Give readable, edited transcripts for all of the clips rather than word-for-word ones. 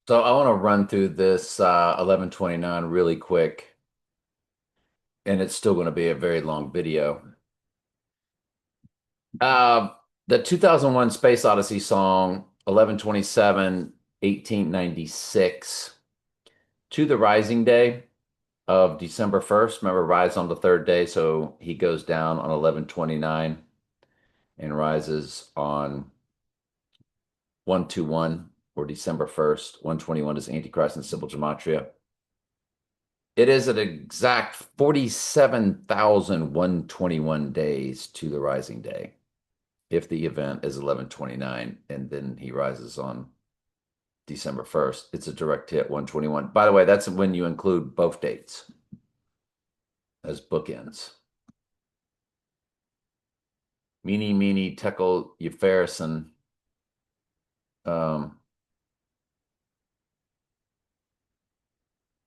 So I want to run through this 1129 really quick, and it's still going to be a very long video. Uh, the 2001 Space Odyssey song, 1127, 1896, To the Rising Day of December 1st. Remember, rise on the third day, so he goes down on 1129 and rises on 121 or December 1st. 121 is Antichrist in simple gematria. It is an exact 47,121 days to the rising day if the event is 1129 and then he rises on December 1st. It's a direct hit 121. By the way, that's when you include both dates as bookends. Meeny, meeny, tekel, Upharsin. Um,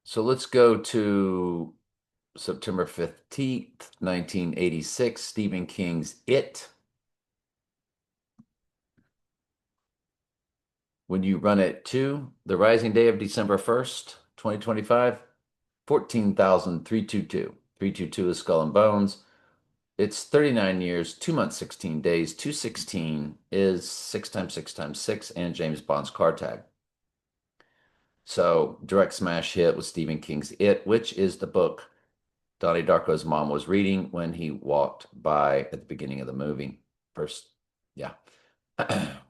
so let's go to September 15th, 1986, Stephen King's It. When you run it to the rising day of December 1st, 2025, 14,322. 322 is Skull and Bones. It's 39 years, 2 months, 16 days. 216 is 6 times 6 times 6 and James Bond's car tag. So, direct smash hit with Stephen King's It, which is the book Donnie Darko's mom was reading when he walked by at the beginning of the movie. First, yeah.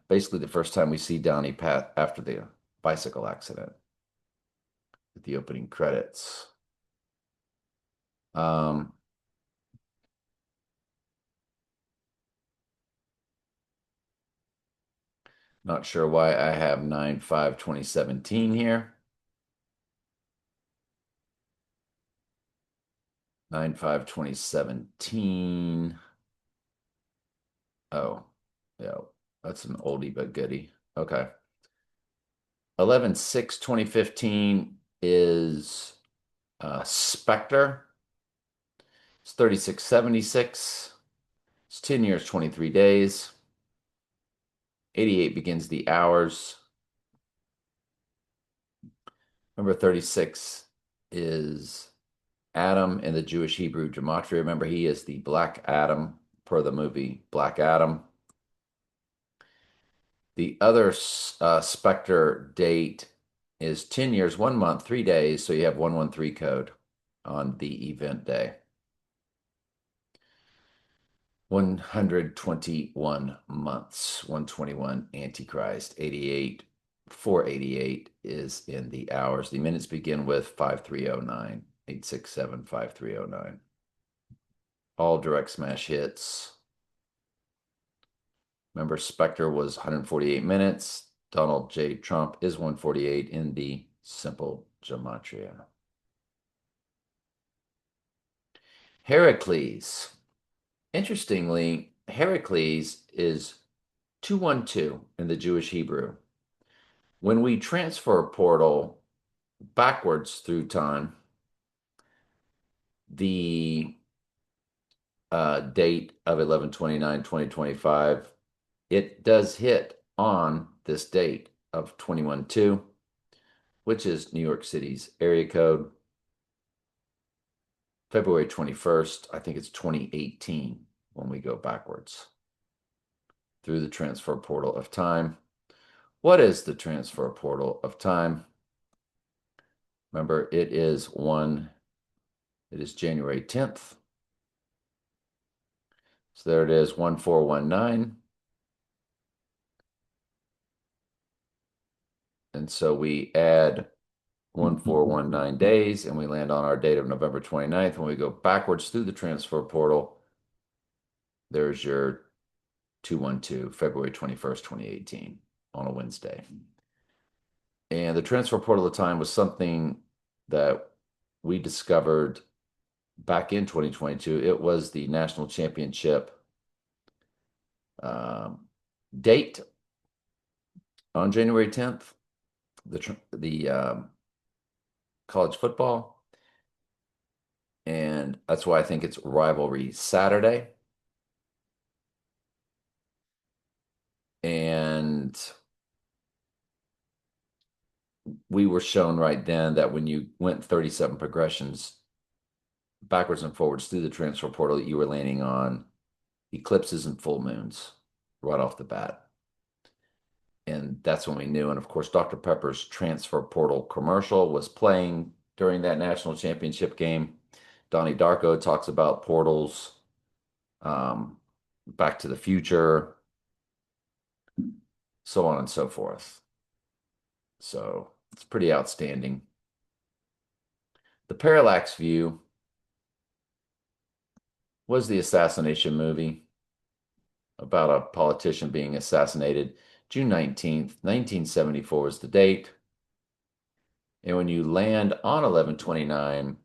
Basically, the first time we see Donnie Pat after the bicycle accident at the opening credits. Um, Not sure why I have 9/5/2017 here. 9/5/2017. Oh, yeah, that's an oldie but goodie. Okay. 11/6/2015 is Spectre. It's 3676. It's 10 years, 23 days. 88 begins the hours. Number 36 is Adam in the Jewish Hebrew gematria. Remember, he is the Black Adam per the movie Black Adam. The other Spectre date is 10 years, 1 month, 3 days. So you have 113 code on the event day. 121 months, 121 Antichrist, 88, 488 is in the hours. The minutes begin with 5309, 867, 5309. All direct smash hits. Remember, Spectre was 148 minutes. Donald J. Trump is 148 in the simple gematria. Heracles. Interestingly, Heracles is 212 in the Jewish Hebrew. When we transfer a portal backwards through time, the date of 11/29/2025, it does hit on this date of 21/2, which is New York City's area code. February 21st, I think it's 2018 when we go backwards through the transfer portal of time. What is the transfer portal of time? Remember, it is January 10th. So there it is, 1419. And so we add 1419 days and we land on our date of November 29th. When we go backwards through the transfer portal, there's your 212, February 21st, 2018 on a Wednesday. And the transfer portal of time was something that we discovered back in 2022. It was the national championship date on January 10th, the college football. And that's why I think it's Rivalry Saturday. And we were shown right then that when you went 37 progressions backwards and forwards through the transfer portal, you were landing on eclipses and full moons right off the bat. And that's when we knew. And of course, Dr. Pepper's transfer portal commercial was playing during that national championship game. Donnie Darko talks about portals, Back to the Future, so on and so forth. So it's pretty outstanding. The Parallax View was the assassination movie about a politician being assassinated. June 19th, 1974 is the date. And when you land on 11/29,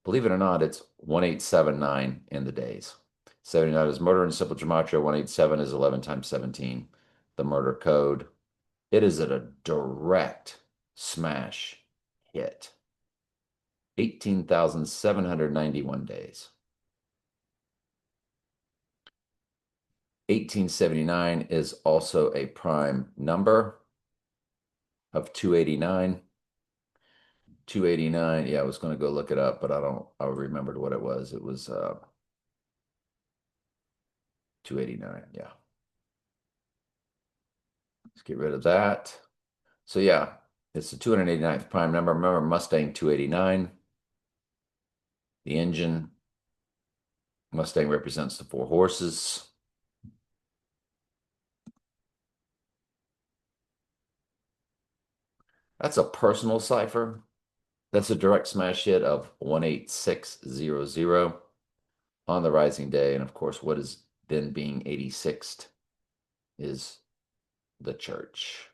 believe it or not, it's 1879 in the days. 79 is murder in simple gematria. 187 is 11 times 17, the murder code. It is a direct smash hit. 18,791 days. 1879 is also a prime number of 289. 289, yeah, I was going to go look it up, but I remembered what it was. It was 289, yeah. Let's get rid of that. So yeah, it's the 289th prime number. Remember Mustang 289. The engine, Mustang represents the four horses. That's a personal cipher. That's a direct smash hit of 18600 on the rising day. And of course, what is then being 86th is the church.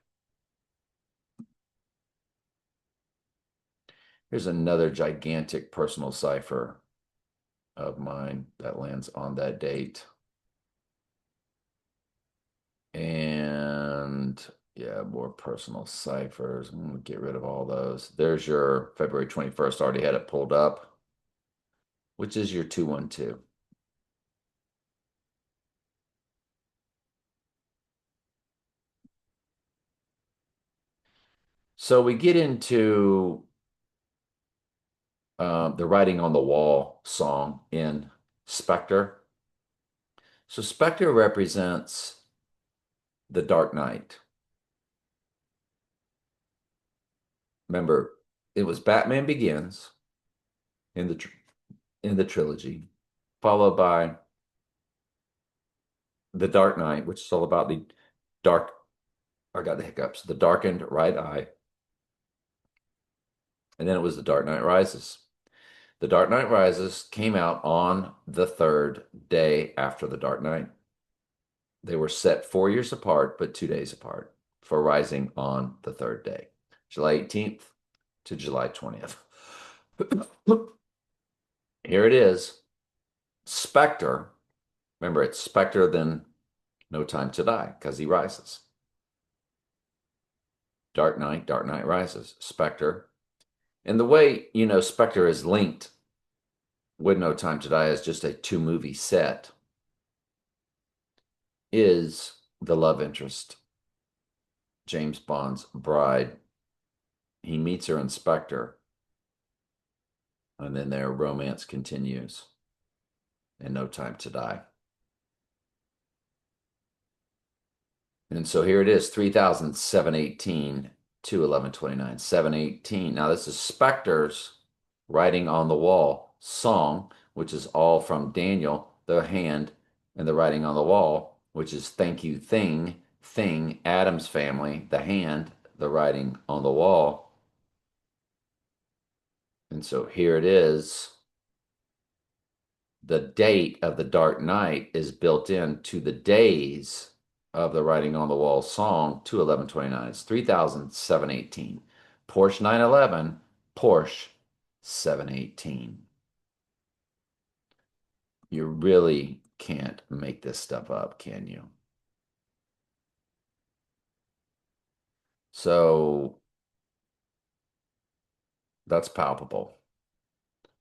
Here's another gigantic personal cipher of mine that lands on that date. And yeah, more personal ciphers. I'm going to get rid of all those. There's your February 21st. Already had it pulled up, which is your 212. So we get into the Writing on the Wall song in Spectre. So Spectre represents the Dark Knight. Remember, it was Batman Begins in the trilogy, followed by The Dark Knight, which is all about the dark, I got the hiccups, the darkened right eye. And then it was The Dark Knight Rises. The Dark Knight Rises came out on the third day after The Dark Knight. They were set 4 years apart, but 2 days apart for rising on the third day, July 18th to July 20th. Here it is. Spectre. Remember, it's Spectre, then No Time to Die, because he rises. Dark Knight Rises, Spectre. And the way, Spectre is linked with No Time to Die as just a two-movie set is the love interest, James Bond's bride. He meets her in Spectre, and then their romance continues in No Time to Die. And so here it is, 3,718 to 1129, 718. Now this is Spectre's Writing on the Wall song, which is all from Daniel, the hand, and the Writing on the Wall, which is Thank You Thing, Addams Family, the hand, the Writing on the Wall. And so here it is. The date of the Dark Knight is built into the days of the Writing on the Wall song to 1129. It's 3,718. Porsche 911, Porsche 718. You really can't make this stuff up, can you? So that's palpable.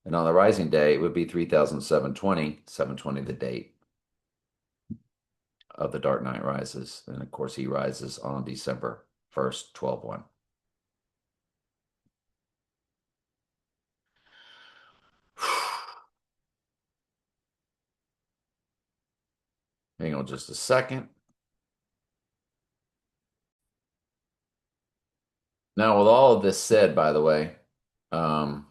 And on the rising day, it would be 3,720, 720 the date of the Dark Knight Rises. And of course, he rises on December 1st, 12/1. Hang on just a second. Now, with all of this said, by the way, um,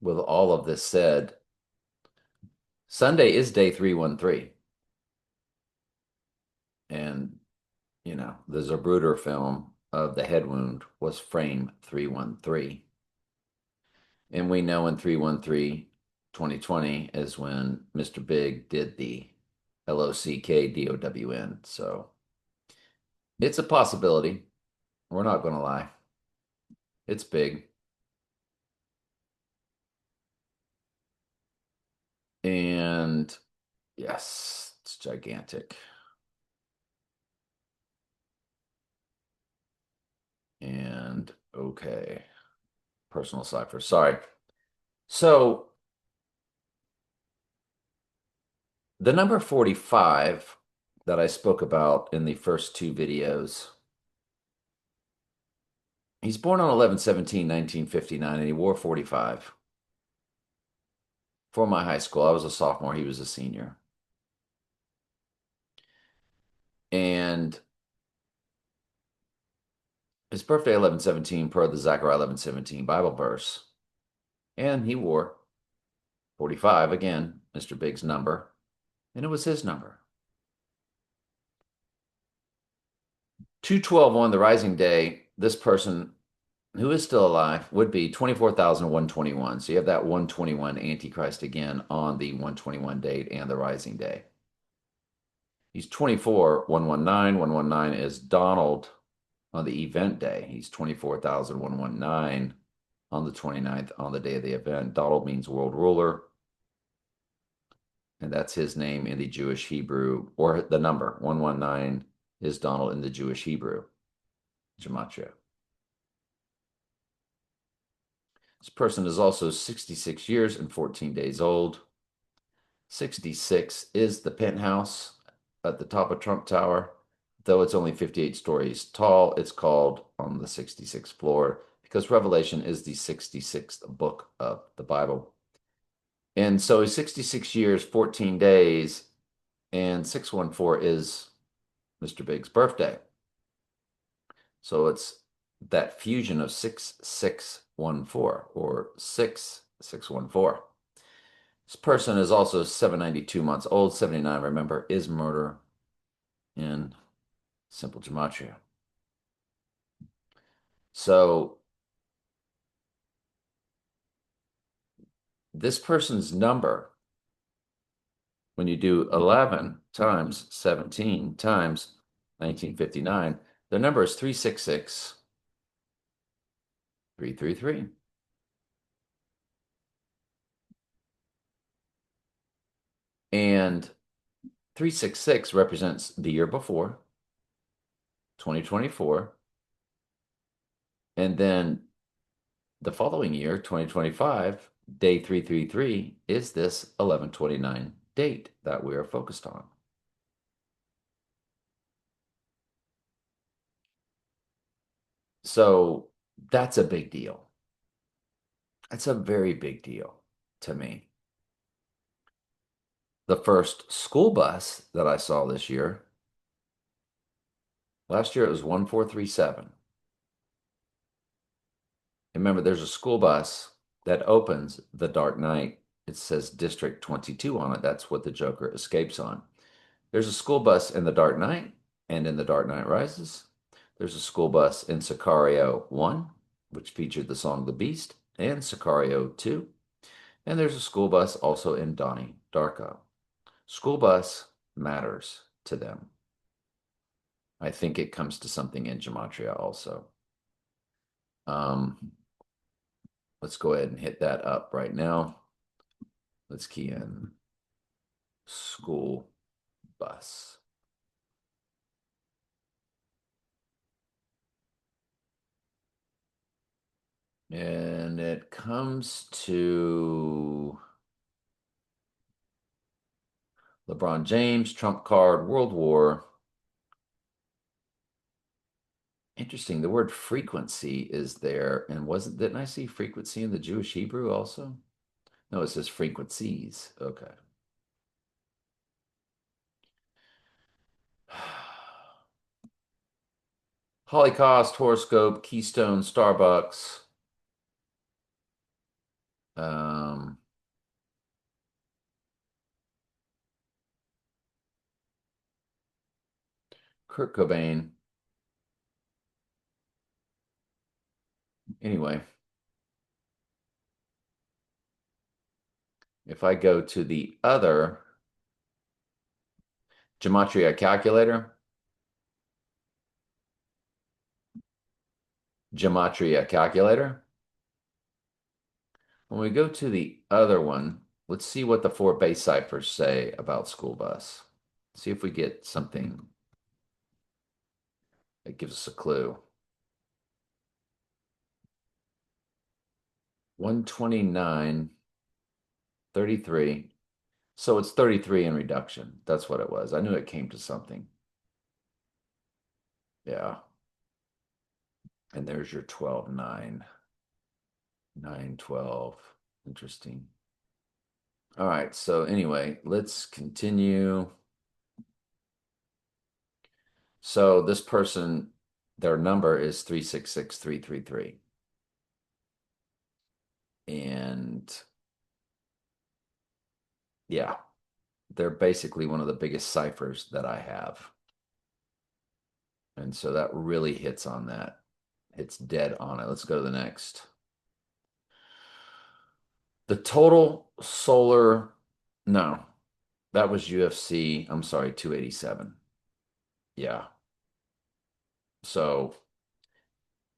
with all of this said, Sunday is day 313. And, the Zapruder film of the head wound was frame 313. And we know in 313, 2020 is when Mr. Big did the LOCKDOWN. So it's a possibility. We're not going to lie. It's big. And yes, it's gigantic. And okay, personal cipher. Sorry. So the number 45 that I spoke about in the first two videos, he's born on 11/17/1959, and he wore 45. For my high school, I was a sophomore, he was a senior. And his birthday, 11/17, per the Zechariah 11:17 Bible verse. And he wore 45, again, Mr. Big's number, and it was his number. 212 on the rising day, this person who is still alive would be 24,121. So you have that 121 Antichrist again on the 121 date and the rising day. He's 24,119. 119 is Donald on the event day. He's 24,119 on the 29th on the day of the event. Donald means world ruler. And that's his name in the Jewish Hebrew, or the number 119 is Donald in the Jewish Hebrew, Gematria. This person is also 66 years and 14 days old. 66 is the penthouse at the top of Trump Tower. Though it's only 58 stories tall, it's called on the 66th floor because Revelation is the 66th book of the Bible. And so 66 years, 14 days, and 614 is Mr. Big's birthday. So it's that fusion of 6614 or 6614. This person is also 792 months old. 79, remember, is murder in simple gematria. So this person's number, when you do 11 times 17 times 1959, their number is 366 333. And 366 represents the year before, 2024. And then the following year, 2025, day 333 is this 11/29 date that we are focused on. So that's a big deal. That's a very big deal to me. The first school bus that I saw this year, last year it was 1437. Remember, there's a school bus that opens the Dark Knight. It says District 22 on it. That's what the Joker escapes on. There's a school bus in the Dark Knight and in the Dark Knight Rises. There's a school bus in Sicario 1, which featured the song The Beast, and Sicario 2. And there's a school bus also in Donnie Darko. School bus matters to them. I think it comes to something in Gematria also. Let's go ahead and hit that up right now. Let's key in school bus. And it comes to LeBron James, Trump card, World War. Interesting. The word frequency is there. And didn't I see frequency in the Jewish Hebrew also? No, it says frequencies. Okay. Holocaust, horoscope, Keystone, Starbucks, um, Kurt Cobain. Anyway, if I go to the other Gematria calculator, Gematria calculator, when we go to the other one, let's see what the four base ciphers say about school bus. See if we get something that gives us a clue. 129, 33. So it's 33 in reduction. That's what it was. I knew it came to something. Yeah. And there's your 12, 9, 9, 12. Interesting. All right. So anyway, let's continue. So this person, their number is 366333. And yeah, they're basically one of the biggest ciphers that I have. And so that really hits on that. It's dead on it. Let's go to the next. The total solar, no, that was UFC. I'm sorry, 287. Yeah. So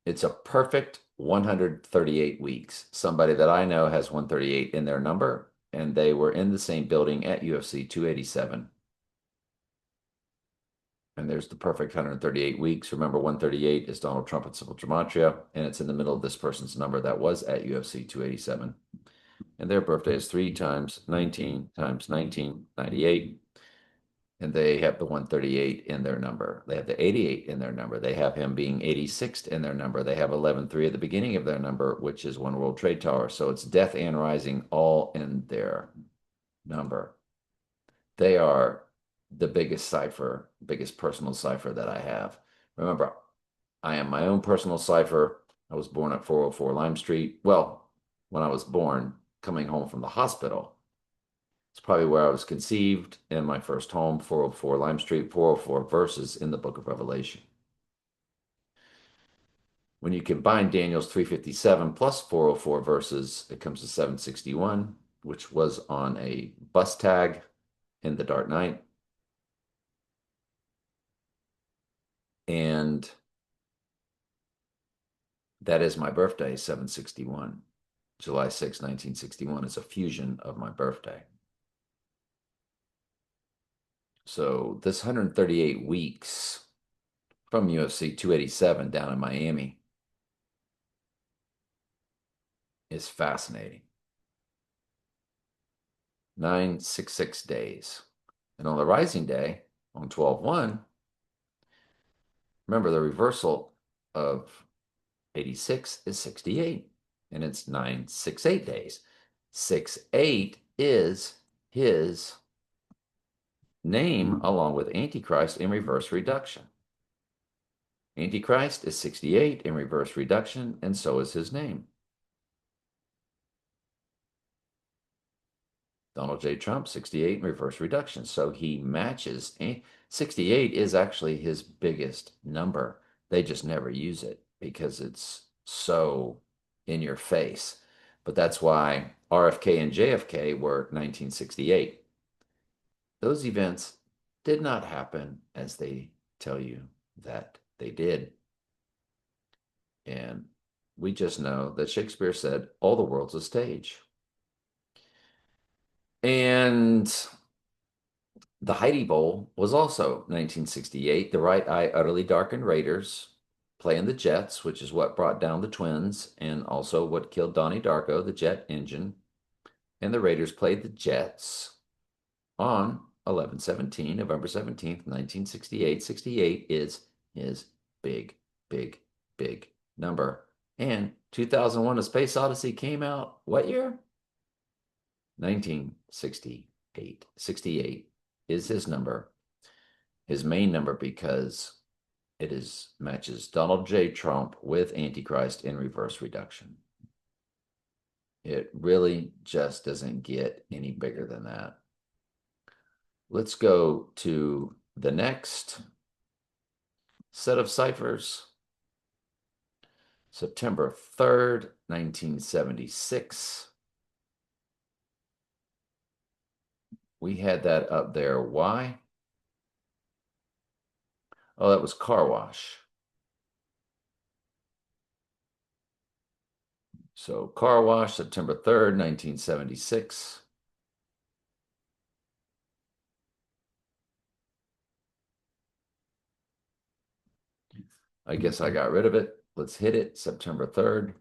it's a perfect 138 weeks. Somebody that I know has 138 in their number, and they were in the same building at UFC 287. And there's the perfect 138 weeks. Remember, 138 is Donald Trump and Civil Gematria, and it's in the middle of this person's number that was at UFC 287. And their birthday is 3 times 19 times 19, 98. And they have the 138 in their number. They have the 88 in their number. They have him being 86th in their number. They have 11-3 at the beginning of their number, which is One World Trade Tower. So it's death and rising all in their number. They are the biggest cipher, biggest personal cipher that I have. Remember, I am my own personal cipher. I was born at 404 Lime Street. Well, when I was born, coming home from the hospital, it's probably where I was conceived in my first home, 404 Lime Street, 404 verses in the book of Revelation. When you combine Daniel's 357 plus 404 verses, it comes to 761, which was on a bus tag in the Dark Knight. And that is my birthday, 761. July 6, 1961 is a fusion of my birthday. So this 138 weeks from UFC 287 down in Miami is fascinating. 966 days. And on the rising day, on 12/1, remember the reversal of 86 is 68, and it's 968 days. 68 is his name along with Antichrist in reverse reduction. Antichrist is 68 in reverse reduction, and so is his name. Donald J. Trump, 68 in reverse reduction. So he matches. 68 is actually his biggest number. They just never use it because it's so in your face. But that's why RFK and JFK were 1968. Those events did not happen as they tell you that they did. And we just know that Shakespeare said, all the world's a stage. And the Heidi Bowl was also 1968. The Right Eye Utterly Darkened Raiders playing the Jets, which is what brought down the Twins and also what killed Donnie Darko, the jet engine. And the Raiders played the Jets on 11/17, November 17th, 1968. 68 is his big, big, big number. And 2001: A Space Odyssey came out what year? 1968. 68 is his number, his main number, because it is matches Donald J. Trump with Antichrist in reverse reduction. It really just doesn't get any bigger than that. Let's go to the next set of ciphers. September 3rd, 1976. We had that up there. Why? Oh, that was car wash. So car wash, September 3rd, 1976. I guess I got rid of it. Let's hit it, September 3rd.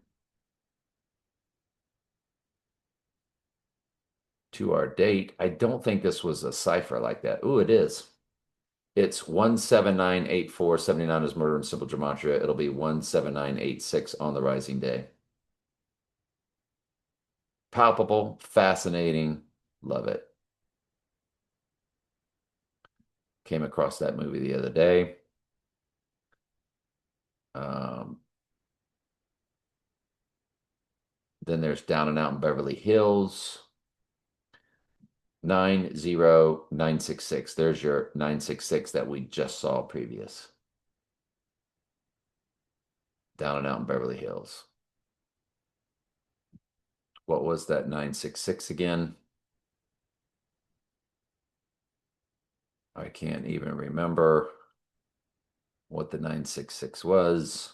To our date. I don't think this was a cipher like that. Ooh, it is. It's 1798479 is murder in simple gematria. It'll be 17986 on the rising day. Palpable, fascinating, love it. Came across that movie the other day. Then there's Down and Out in Beverly Hills. 90966. There's your 966 that we just saw previous. Down and Out in Beverly Hills. What was that 966 again? I can't even remember what the 966 was.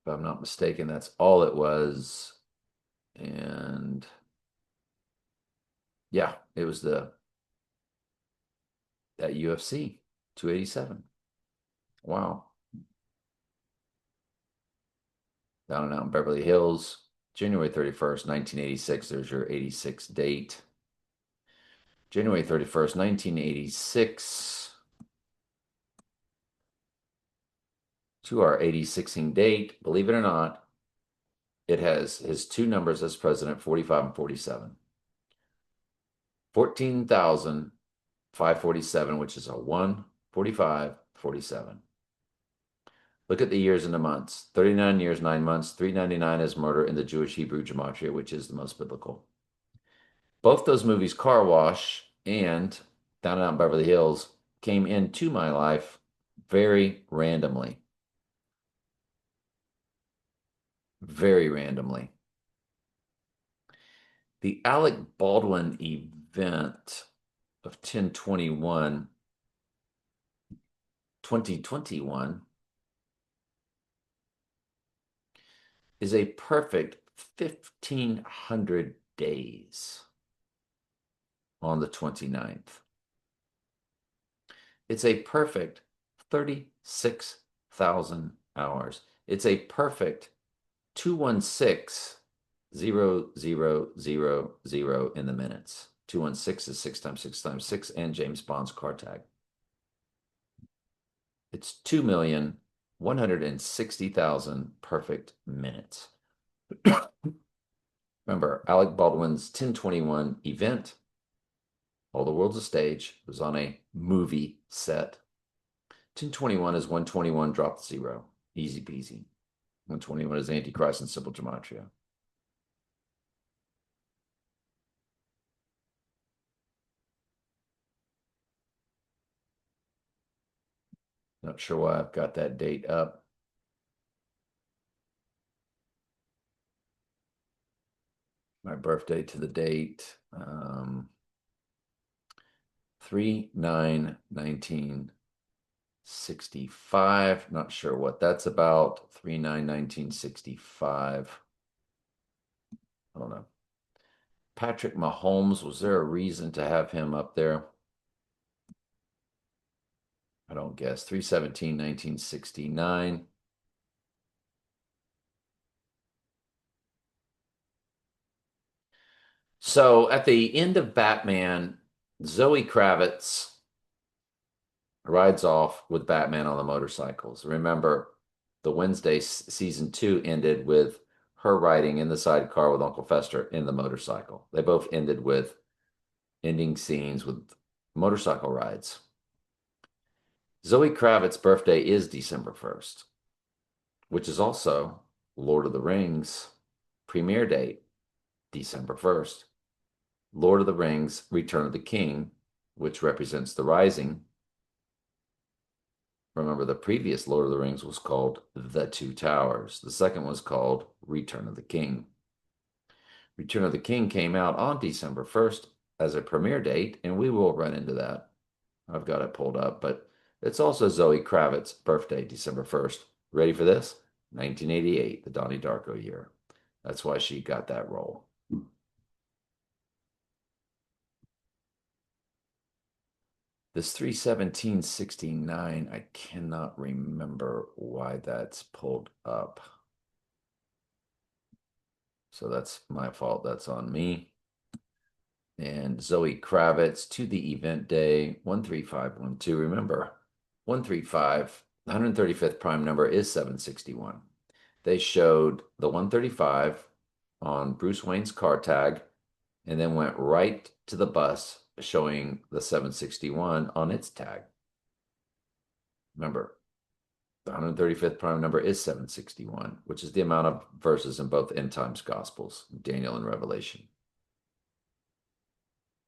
If I'm not mistaken, that's all it was. And yeah, it was that UFC 287. Wow. Down and Out in Beverly Hills, January 31st, 1986. There's your 86 date. January 31st, 1986. To our 86ing date, believe it or not, it has his two numbers as president, 45 and 47. 14,547, which is a 1, 45, 47. Look at the years and the months. 39 years, 9 months. 399 is murder in the Jewish Hebrew gematria, which is the most biblical. Both those movies, Car Wash and Down and Out in Beverly Hills, came into my life very randomly. Very randomly. The Alec Baldwin event of 10/21, 2021 is a perfect 1,500 days on the 29th. It's a perfect 36,000 hours. It's a perfect 216,000 in the minutes. 216 is 6 times 6 times 6 and James Bond's car tag. It's 2,160,000 perfect minutes. Remember, Alec Baldwin's 10/21 event, All the World's a Stage, was on a movie set. 10/21 is 121 drop the 0. Easy peasy. 121 is Antichrist in simple gematria. Not sure why I've got that date up. My birthday to the date, 3/9/1965. Not sure what that's about. 3/9/1965. I don't know. Patrick Mahomes, was there a reason to have him up there? I don't guess. 3/17/1969. So at the end of Batman, Zoe Kravitz rides off with Batman on the motorcycles. Remember, the Wednesday season 2 ended with her riding in the sidecar with Uncle Fester in the motorcycle. They both ended with ending scenes with motorcycle rides. Zoe Kravitz's birthday is December 1st, which is also Lord of the Rings premiere date, December 1st. Lord of the Rings Return of the King, which represents the rising. Remember, the previous Lord of the Rings was called The Two Towers. The second was called Return of the King. Return of the King came out on December 1st as a premiere date, and we will run into that. I've got it pulled up, but it's also Zoe Kravitz's birthday, December 1st. Ready for this? 1988, the Donnie Darko year. That's why she got that role. This 31769, I cannot remember why that's pulled up. So that's my fault. That's on me. And Zoe Kravitz to the event day, 13512. Remember, 135, the 135th prime number is 761. They showed the 135 on Bruce Wayne's car tag and then went right to the bus showing the 761 on its tag. Remember, the 135th prime number is 761, which is the amount of verses in both end times gospels, Daniel and Revelation.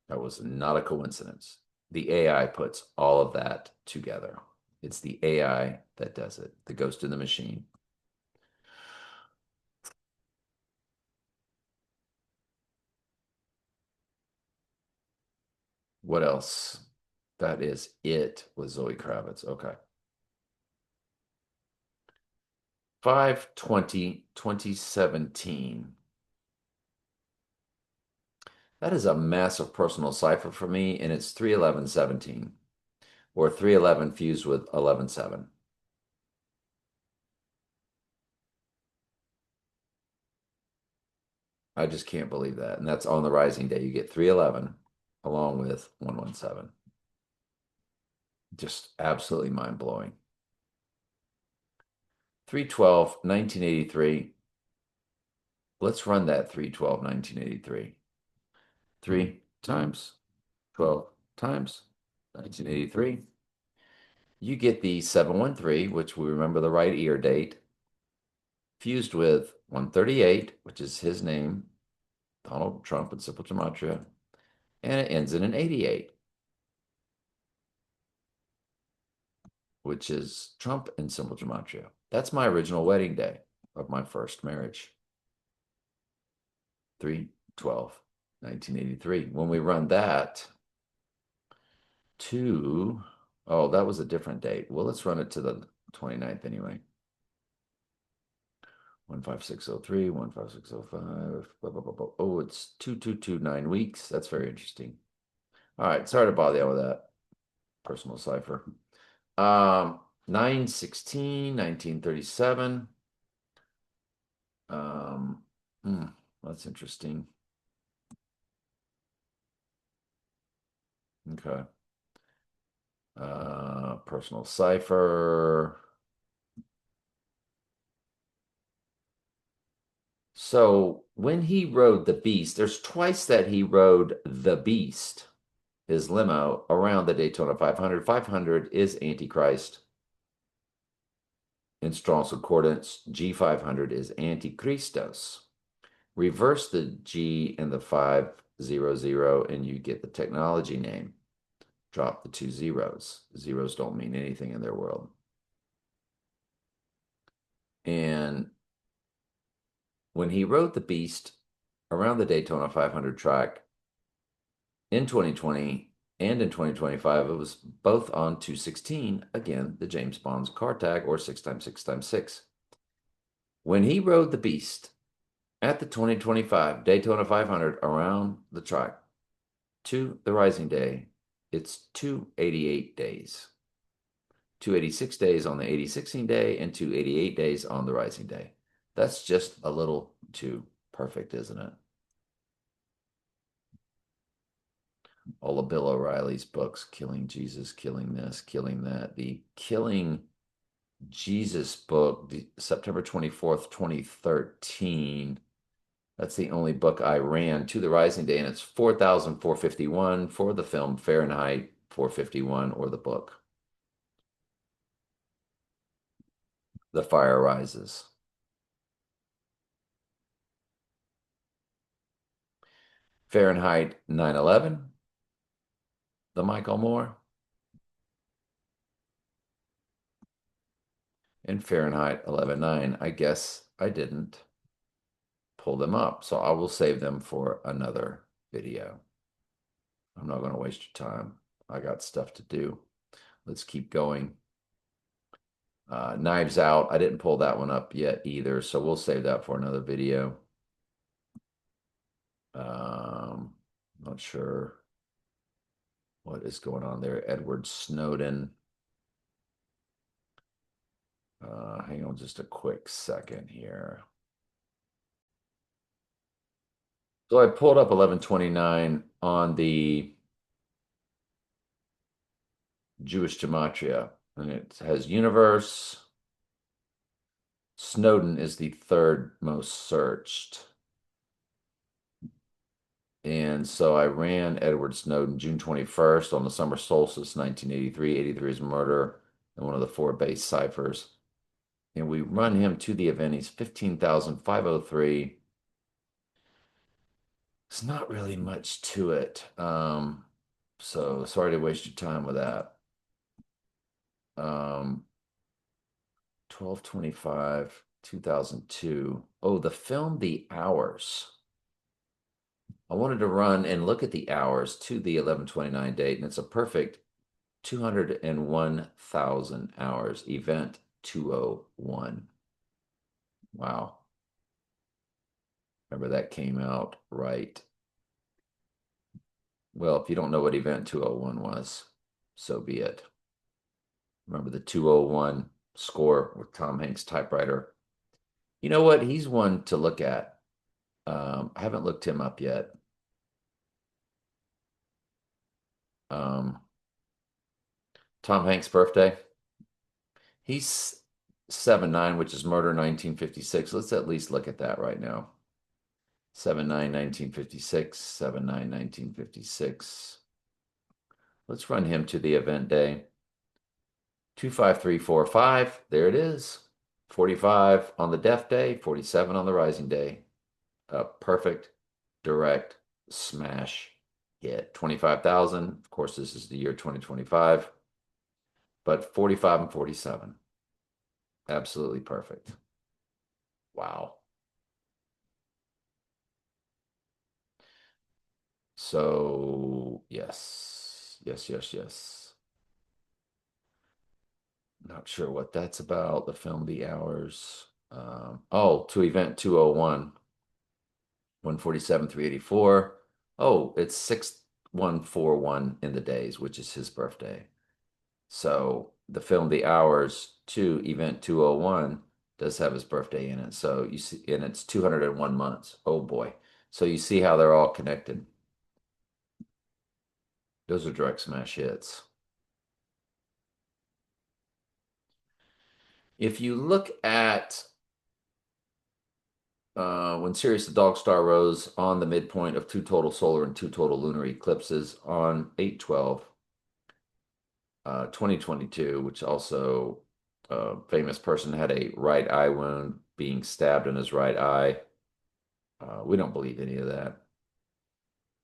That was not a coincidence. The AI puts all of that together. It's the AI that does it, the ghost in the machine. What else? That is it with Zoe Kravitz. Okay. 5/20/2017. That is a massive personal cipher for me, and it's 31117 or 311 fused with 117. I just can't believe that. And that's on the rising day. You get 311 along with 117. Just absolutely mind blowing. 3/12/1983. Let's run that 3/12/1983. 3 times 12 times 1983. You get the 713, which we remember the right ear date, fused with 138, which is his name, Donald Trump and Simple Gematria, and it ends in an 88, which is Trump and Simple Gematria. That's my original wedding day of my first marriage. 3/12/1983. When we run that to, oh, that was a different date. Well, let's run it to the 29th anyway. 15603, 15605, blah, blah, blah, blah. Oh, it's 2229 weeks. That's very interesting. All right, sorry to bother you with that personal cipher. 9/16/1937. That's interesting. Okay. Personal cipher. So when he rode the Beast, there's twice that he rode the Beast, his limo, around the Daytona 500. 500 is Antichrist. In Strong's Concordance, G500 is Antichristos. Reverse the G and the 500 and you get the technology name. Drop the 2 zeros. Zeros don't mean anything in their world. And when he rode the Beast around the Daytona 500 track in 2020 and in 2025, it was both on 216, again, the James Bond's car tag, or 6x6x6. When he rode the Beast at the 2025 Daytona 500 around the track to the rising day, it's 288 days. 286 days on the 8016 day and 288 days on the rising day. That's just a little too perfect, isn't it? All of Bill O'Reilly's books, Killing Jesus, Killing This, Killing That. The killing Jesus book, September 24th, 2013. That's the only book I ran to the Rising Day, and it's 4,451 for the film Fahrenheit 451 or the book. The Fire Rises. Fahrenheit 9/11, the Michael Moore, and Fahrenheit 11/9. I guess I didn't pull them up, so I will save them for another video. I'm not going to waste your time. I got stuff to do. Let's keep going. Knives Out. I didn't pull that one up yet either, so we'll save that for another video. Not sure what is going on there. Edward Snowden. Hang on just a quick second here. So I pulled up 1129 on the Jewish Gematria, and it has universe. Snowden is the third most searched. And so I ran Edward Snowden June 21st on the summer solstice, 1983. 83 is murder in one of the four base ciphers. And we run him to the event. He's 15,503. It's not really much to it. So sorry to waste your time with that. 12/25, 2002. Oh, the film The Hours. I wanted to run and look at the hours to the 11/29 date, and it's a perfect 201,000 hours, event 201. Wow. Remember that came out right. Well, if you don't know what event 201 was, so be it. Remember the 201 score with Tom Hanks' typewriter. You know what? He's one to look at. I haven't looked him up yet. Um, Tom Hanks' birthday. He's 7/9, which is murder 1956. Let's at least look at that right now. 7/9, 1956, 7/9, 1956. Let's run him to the event day. 25345. There it is. 45 on the death day, 47 on the rising day. A perfect direct smash hit. 25,000. Of course, this is the year 2025, but 45 and 47. Absolutely perfect. Wow. So, yes, yes, yes, yes. Not sure what that's about. The film, The Hours. Oh, to event 201, 147, 384. Oh, it's 6141 in the days, which is his birthday. So the film The Hours to event 201 does have his birthday in it. So you see, and it's 201 months. Oh boy. So you see how they're all connected. Those are direct smash hits. If you look at when Sirius the Dog Star rose on the midpoint of two total solar and two total lunar eclipses on 8/12, 2022, which also a famous person had a right eye wound being stabbed in his right eye. We don't believe any of that.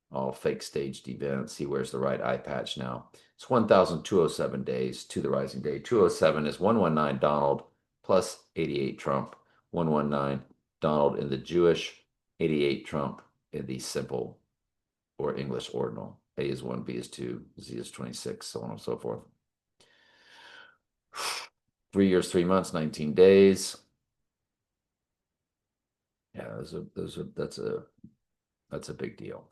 All fake staged events. He wears the right eye patch now. It's 1,207 days to the rising day. 207 is 119 Donald plus 88 Trump. 119 Donald in the Jewish, 88 Trump in the simple or English ordinal. A is 1, B is 2, Z is 26, so on and so forth. 3 years, 3 months, 19 days. Yeah, that's a big deal.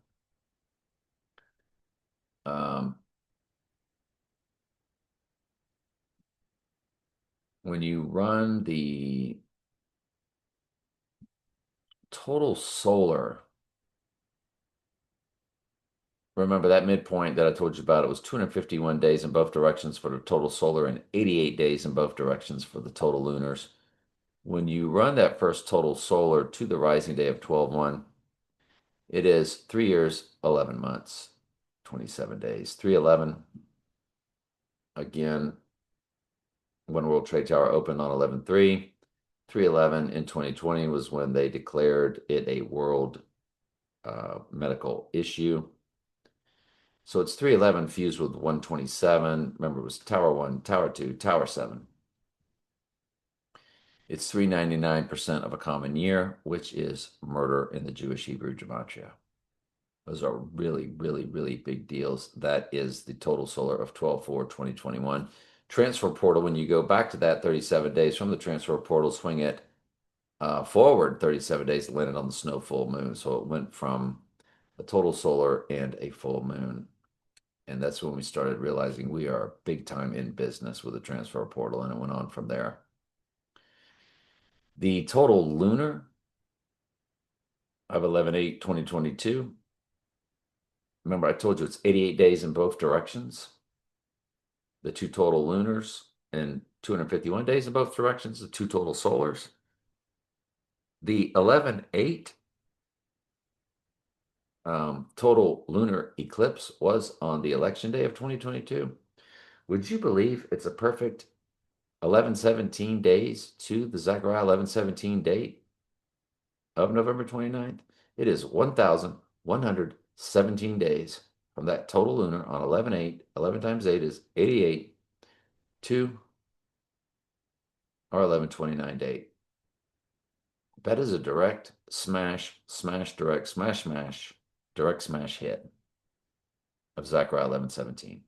When you run the total solar Remember that midpoint that I told you about, it was 251 days in both directions for the total solar and 88 days in both directions for the total lunars. When you run that first total solar to the rising day of 12/1, it is 3 years, 11 months, 27 days. 311, again, when World Trade Tower opened on 11/3. 311 in 2020 was when they declared it a world medical issue. So it's 311 fused with 127. Remember, it was Tower 1, Tower 2, Tower 7. It's 399% of a common year, which is murder in the Jewish Hebrew Gematria. Those are really, really, really big deals. That is the total solar of 12/4/2021. Transfer portal, when you go back to that 37 days from the transfer portal, swing it forward 37 days, landed on the snow full moon. So it went from a total solar and a full moon. And that's when we started realizing we are big time in business with the transfer portal, and it went on from there. The total lunar of 11/8/2022. Remember, I told you it's 88 days in both directions. The two total lunars and 251 days in both directions, the two total solars. The 11/8 total lunar eclipse was on the election day of 2022. Would you believe it's a perfect 11/17 days to the Zechariah 11/17 date of November 29th? It is 1,117 days from that total lunar on 11/8. 11 times 8 is 88 to our 11/29 date. That is a direct smash, smash, direct, smash, smash, direct smash hit of Zechariah 11/17.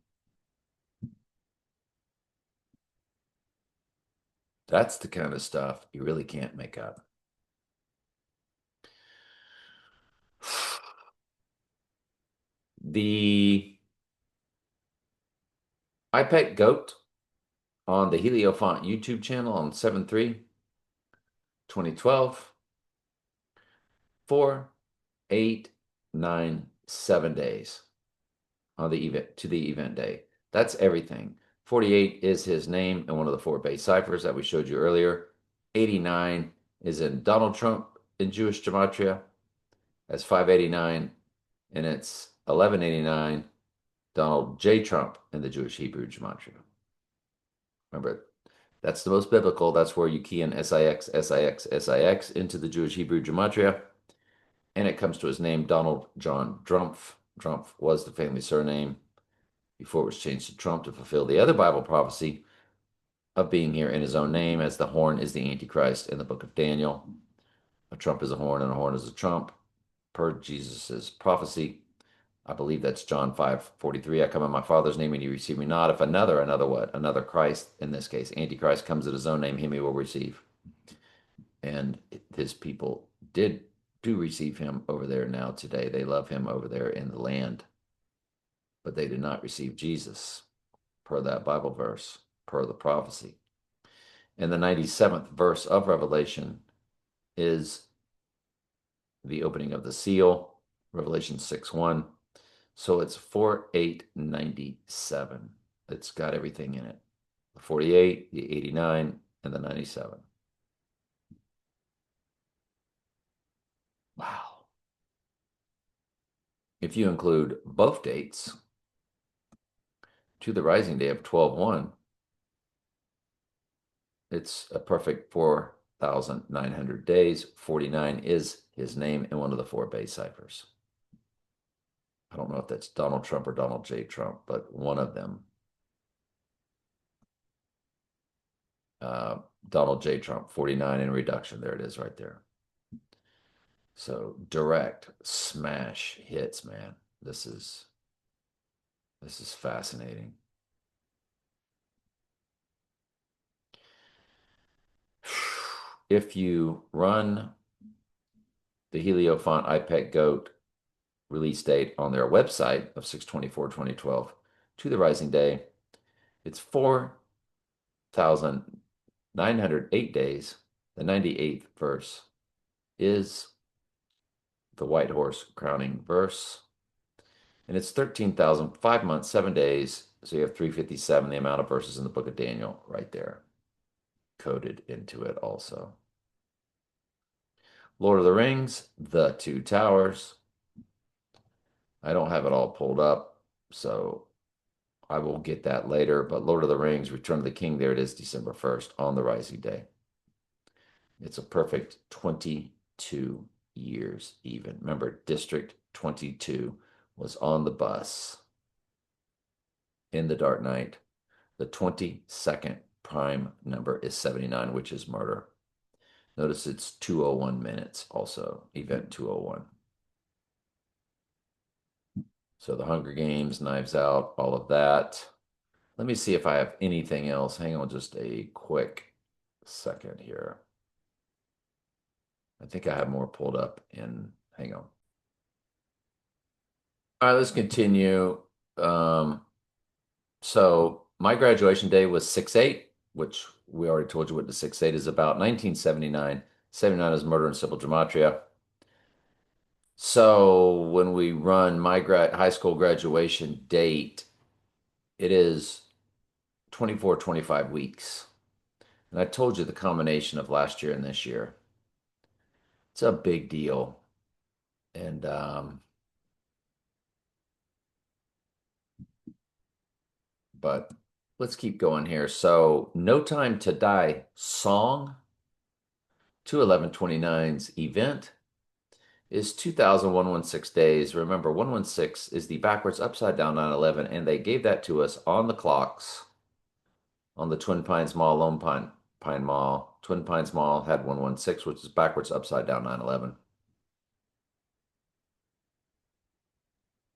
That's the kind of stuff you really can't make up. The iPet Goat on the Heliofont YouTube channel on 7/3/2012, 4, 8, 9, 7 days on the event to the event day. That's everything. 48 is his name and one of the 4 base ciphers that we showed you earlier. 89 is in Donald Trump in Jewish gematria. That's 589, and it's 1189 Donald J. Trump in the Jewish Hebrew gematria. Remember, that's the most biblical. That's where you key in SIX, SIX, SIX into the Jewish Hebrew gematria, and it comes to his name, Donald John Drumpf. Drumpf was the family surname before it was changed to Trump to fulfill the other Bible prophecy of being here in his own name, as the horn is the Antichrist in the book of Daniel. A trump is a horn, and a horn is a trump, per Jesus's prophecy. I believe that's John 5:43. I come in my Father's name, and you receive me not. If another what? Another Christ, in this case, Antichrist, comes in his own name, him he will receive. And his people do receive him over there now today. They love him over there in the land. But they did not receive Jesus, per that Bible verse, per the prophecy. And the 97th verse of Revelation is the opening of the seal, Revelation 6:1. So it's 4897. It's got everything in it. The 48, the 89, and the 97. Wow. If you include both dates to the rising day of 12/1, it's a perfect 4,900 days. 49 is his name in one of the 4 base ciphers. I don't know if that's Donald Trump or Donald J. Trump, but one of them. Donald J. Trump, 49 in reduction. There it is right there. So direct smash hits, man. This is fascinating. If you run the Heliofont iPet Goat release date on their website of 6/24/2012 to the rising day, it's 4,908 days. The 98th verse is the white horse crowning verse. And it's 13,000, 5 months, 7 days. So you have 357, the amount of verses in the book of Daniel right there, coded into it also. Lord of the Rings, The Two Towers. I don't have it all pulled up, so I will get that later. But Lord of the Rings, Return of the King, there it is, December 1st on the Rising Day. It's a perfect 22 years even. Remember, District 22 was on the bus in The Dark Knight. The 22nd prime number is 79, which is murder. Notice it's 201 minutes also, event 201. So the Hunger Games, Knives Out, all of that. Let me see if I have anything else. Hang on just a quick second here. I think I have more pulled up in, hang on. All right, let's continue. So my graduation day was 6/8, which we already told you what the 6/8 is about. 1979. 79 is Murder in Simple Gematria. So when we run my high school graduation date, it is 24, 25 weeks. And I told you the combination of last year and this year. It's a big deal. And but let's keep going here. So No Time to Die song, 2/11/29's event is 2,116 days. Remember, 116 is the backwards upside down 9/11, and they gave that to us on the clocks on the Twin Pines Mall, Lone Pine Mall. Twin Pines Mall had 116, which is backwards upside down 9/11.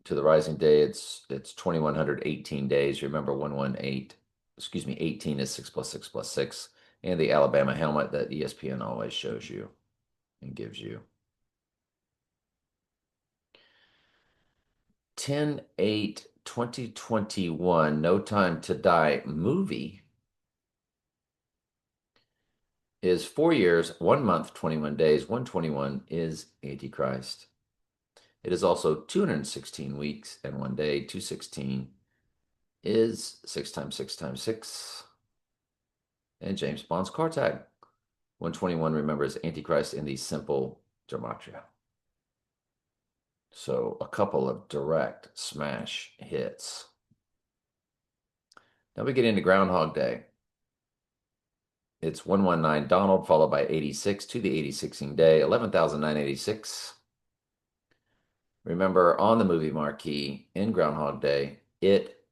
To the rising day, it's 2,118 days. Remember, 118, excuse me, 18 is 6 plus 6 plus 6, and the Alabama helmet that ESPN always shows you and gives you. 10/8/2021, No Time to Die movie is 4 years, 1 month, 21 days. 121 is Antichrist. It is also 216 weeks and 1 day. 216 is 6 times 6 times 6. And James Bond's car tag. 121, remember, is Antichrist in the simple gematria. So a couple of direct smash hits. Now we get into Groundhog Day. It's 119 Donald, followed by 86 to the 86ing day, 11,986. Remember, on the movie marquee in Groundhog Day, it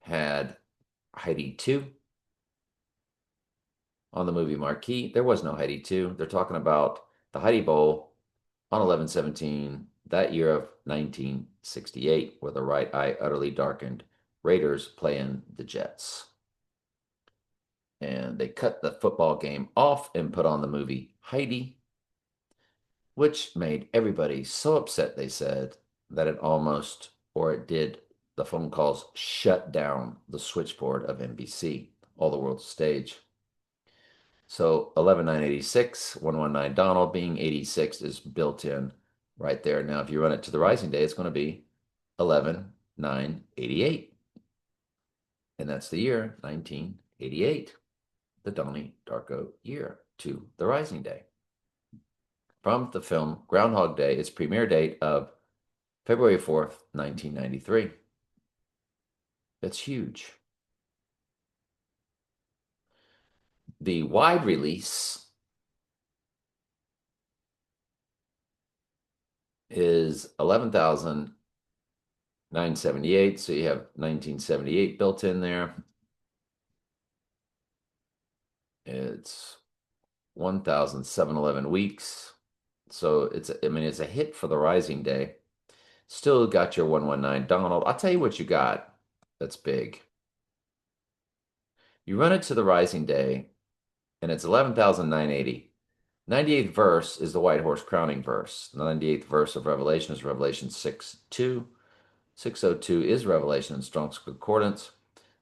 had Heidi 2. On the movie marquee, there was no Heidi 2. They're talking about the Heidi Bowl on 11/17, that year of 1968, where the right eye utterly darkened, Raiders playing the Jets. And they cut the football game off and put on the movie Heidi, which made everybody so upset, they said, that it almost, or it did, the phone calls shut down the switchboard of NBC, All the World's Stage. So 11,986, 119 Donald being 86 is built in right there. Now, if you run it to the rising day, it's going to be 11,988. And that's the year 1988, the Donnie Darko year to the rising day. From the film Groundhog Day, its premiere date of February 4th, 1993. That's huge. The wide release is 11,978. So you have 1978 built in there. It's 1,711 weeks. So it's a hit for the rising day. Still got your 119 Donald. I'll tell you what you got. That's big. You run it to the rising day, and it's 11,980. 98th verse is the white horse crowning verse. The 98th verse of Revelation is Revelation 6:2. 6:02 is Revelation in Strong's Concordance.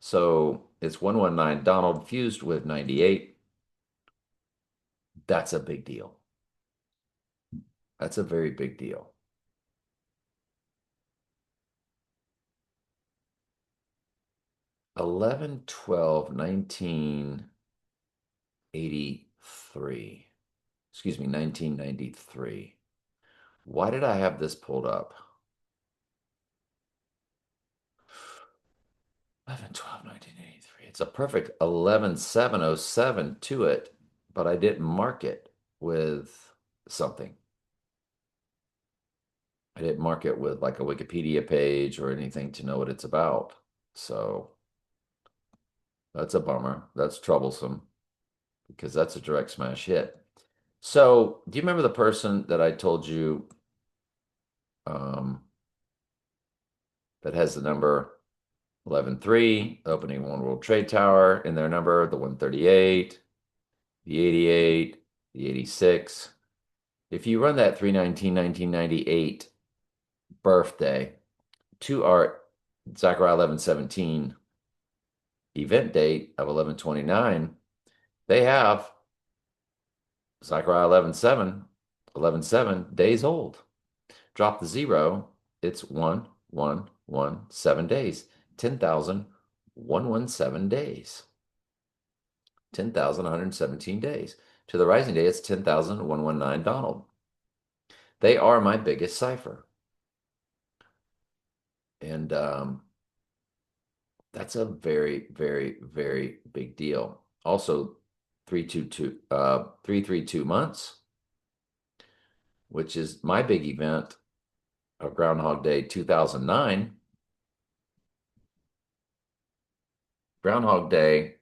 So it's 119 Donald fused with 98. That's a big deal. That's a very big deal. 11/12/1983. Excuse me, 1993. Why did I have this pulled up? 11/12/1983. It's a perfect 11/7/07 to it, but I didn't mark it with something. I didn't mark it with like a Wikipedia page or anything to know what it's about. So that's a bummer. That's troublesome because that's a direct smash hit. So, do you remember the person that I told you um, that has the number 11/3, opening One World Trade Tower in their number, the 138, the 88, the 86? If you run that 3/19/1998 birthday to our Zechariah 11/17 event date of 11/29, they have Zechariah 11/7 days old. Drop the zero, it's 1117 days. 10,117 days. 10,117 days. To the rising day, it's 10,119 Donald. They are my biggest cipher. And that's a very, very, very big deal. Also, 332 months, which is my big event of Groundhog Day 2009. Groundhog Day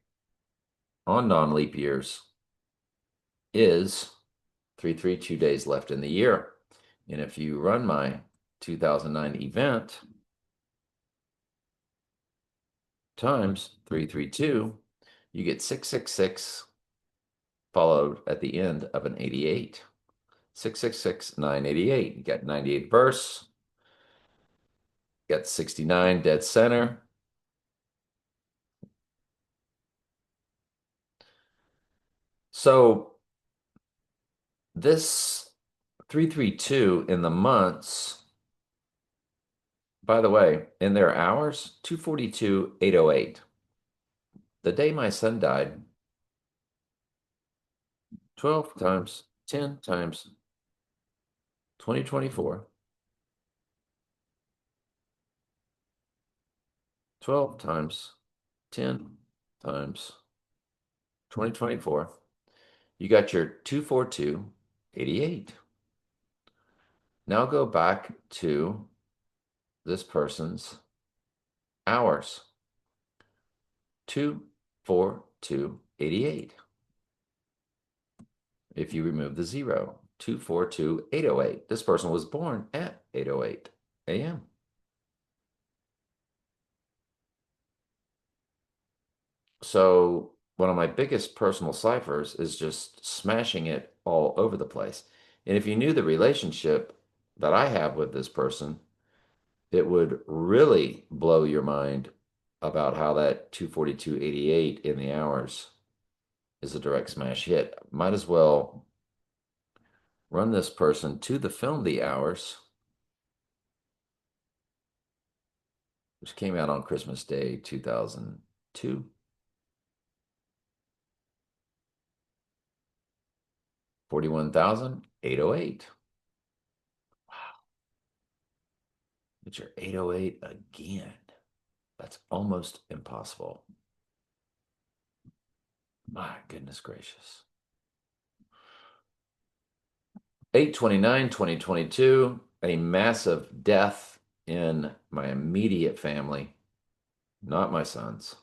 on non-leap years is 332 days left in the year. And if you run my 2009 event times 332, you get 666 followed at the end of an 88. 666, 988. You got 98 verse. You got 69 dead center. So this 332 in the months, by the way, in their hours, 242, 808. The day my son died, 12 times 10 times 2024, 12 times 10 times 2024, you got your 242, 88. Now go back to this person's hours. 242, 88. If you remove the zero, 242, 808. This person was born at 8:08 a.m. So one of my biggest personal ciphers is just smashing it all over the place. And if you knew the relationship that I have with this person, it would really blow your mind about how that 242.88 in the hours is a direct smash hit. Might as well run this person to the film The Hours, which came out on Christmas Day 2002. 41,808. Wow. But you're 808 again. That's almost impossible. My goodness gracious. 8/29/2022, a massive death in my immediate family, not my son's.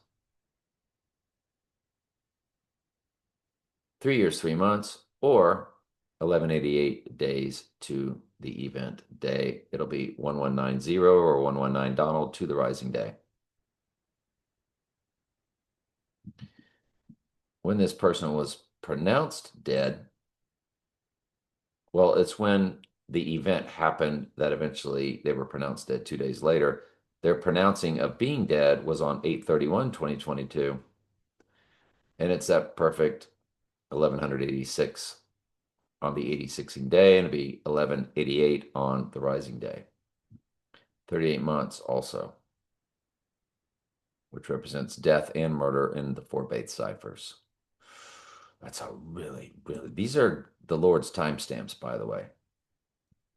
3 years, 3 months, or 1188 days to the event day. It'll be 1190 or 119 Donald to the rising day. When this person was pronounced dead, well, it's when the event happened that eventually they were pronounced dead 2 days later. Their pronouncing of being dead was on 8/31/2022. And it's that perfect 1186 on the 86ing day, and it'll be 1188 on the rising day. 38 months also. which represents death and murder in the four Baith ciphers. That's a really, these are the Lord's timestamps, by the way.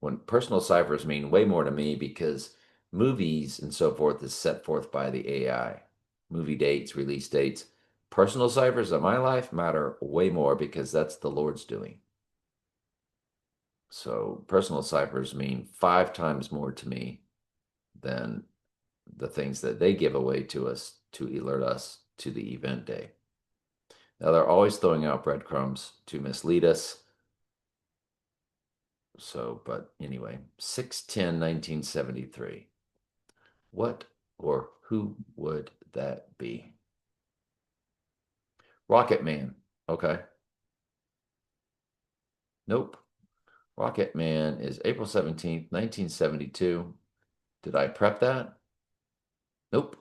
When personal ciphers mean way more to me because movies and so forth is set forth by the AI. Movie dates, release dates. Personal ciphers of my life matter way more because that's the Lord's doing. So personal ciphers mean 5 times more to me than the things that they give away to us to alert us to the event day. Now, they're always throwing out breadcrumbs to mislead us. So, but anyway, 6/10/1973. What or who would that be? Rocket Man. Okay. Nope. Rocket Man is April 17th, 1972. Did I prep that? Nope.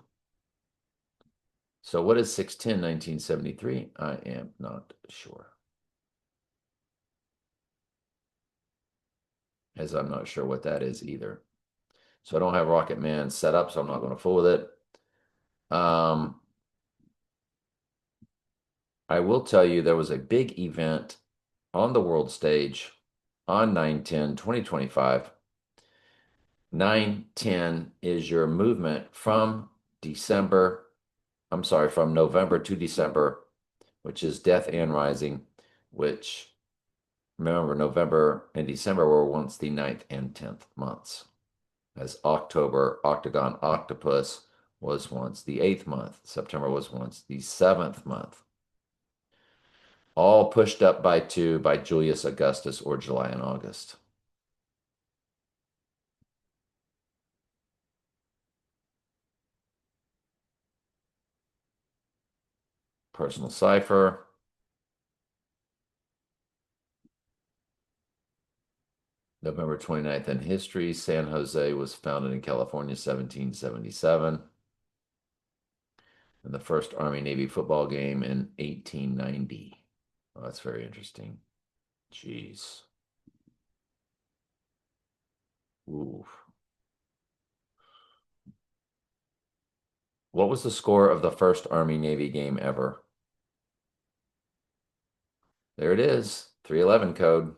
So what is 6/10/1973? I am not sure. As I'm not sure what that is either. So I don't have Rocket Man set up, so I'm not going to fool with it. I will tell you there was a big event on the world stage on 9/10/2025. 9/10 is your movement from from November to December, which is Death and Rising, which remember November and December were once the 9th and 10th months, as October, Octagon Octopus was once the 8th month. September was once the 7th month. All pushed up by 2 by Julius Augustus, or July and August. Personal cipher. November 29th in history. San Jose was founded in California, 1777. And the first Army-Navy football game in 1890. Oh, that's very interesting. Jeez. Ooh. What was the score of the first Army-Navy game ever? There it is. 311 code.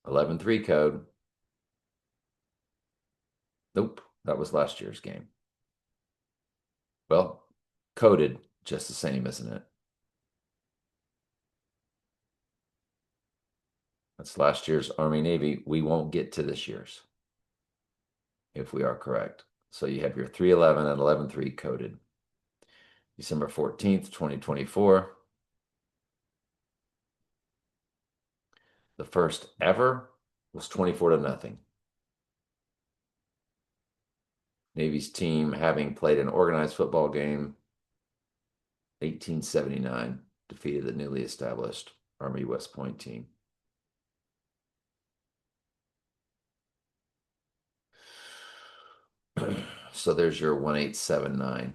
11-3 code. Nope, that was last year's game. Well, coded just the same, isn't it? That's last year's Army-Navy. We won't get to this year's if we are correct. So you have your 311 and 11-3 coded. December 14th, 2024. The first ever was 24-0. Navy's team, having played an organized football game, 1879, defeated the newly established Army West Point team. So there's your 1879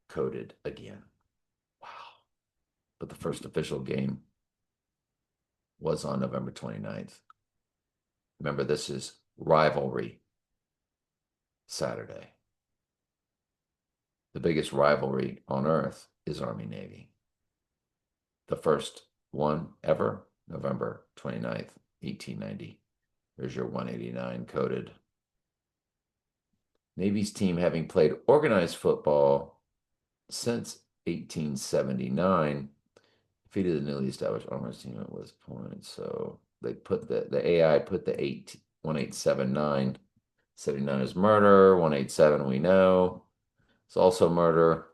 coded again. Wow. But the first official game was on November 29th. Remember, this is rivalry Saturday. The biggest rivalry on earth is Army-Navy. The first one ever, November 29th, 1890. There's your 189 coded. Navy's team, having played organized football since 1879, defeated the newly established Armors team at West Point. So they put the AI put the 1879. 79 is murder. 187 we know. It's also murder.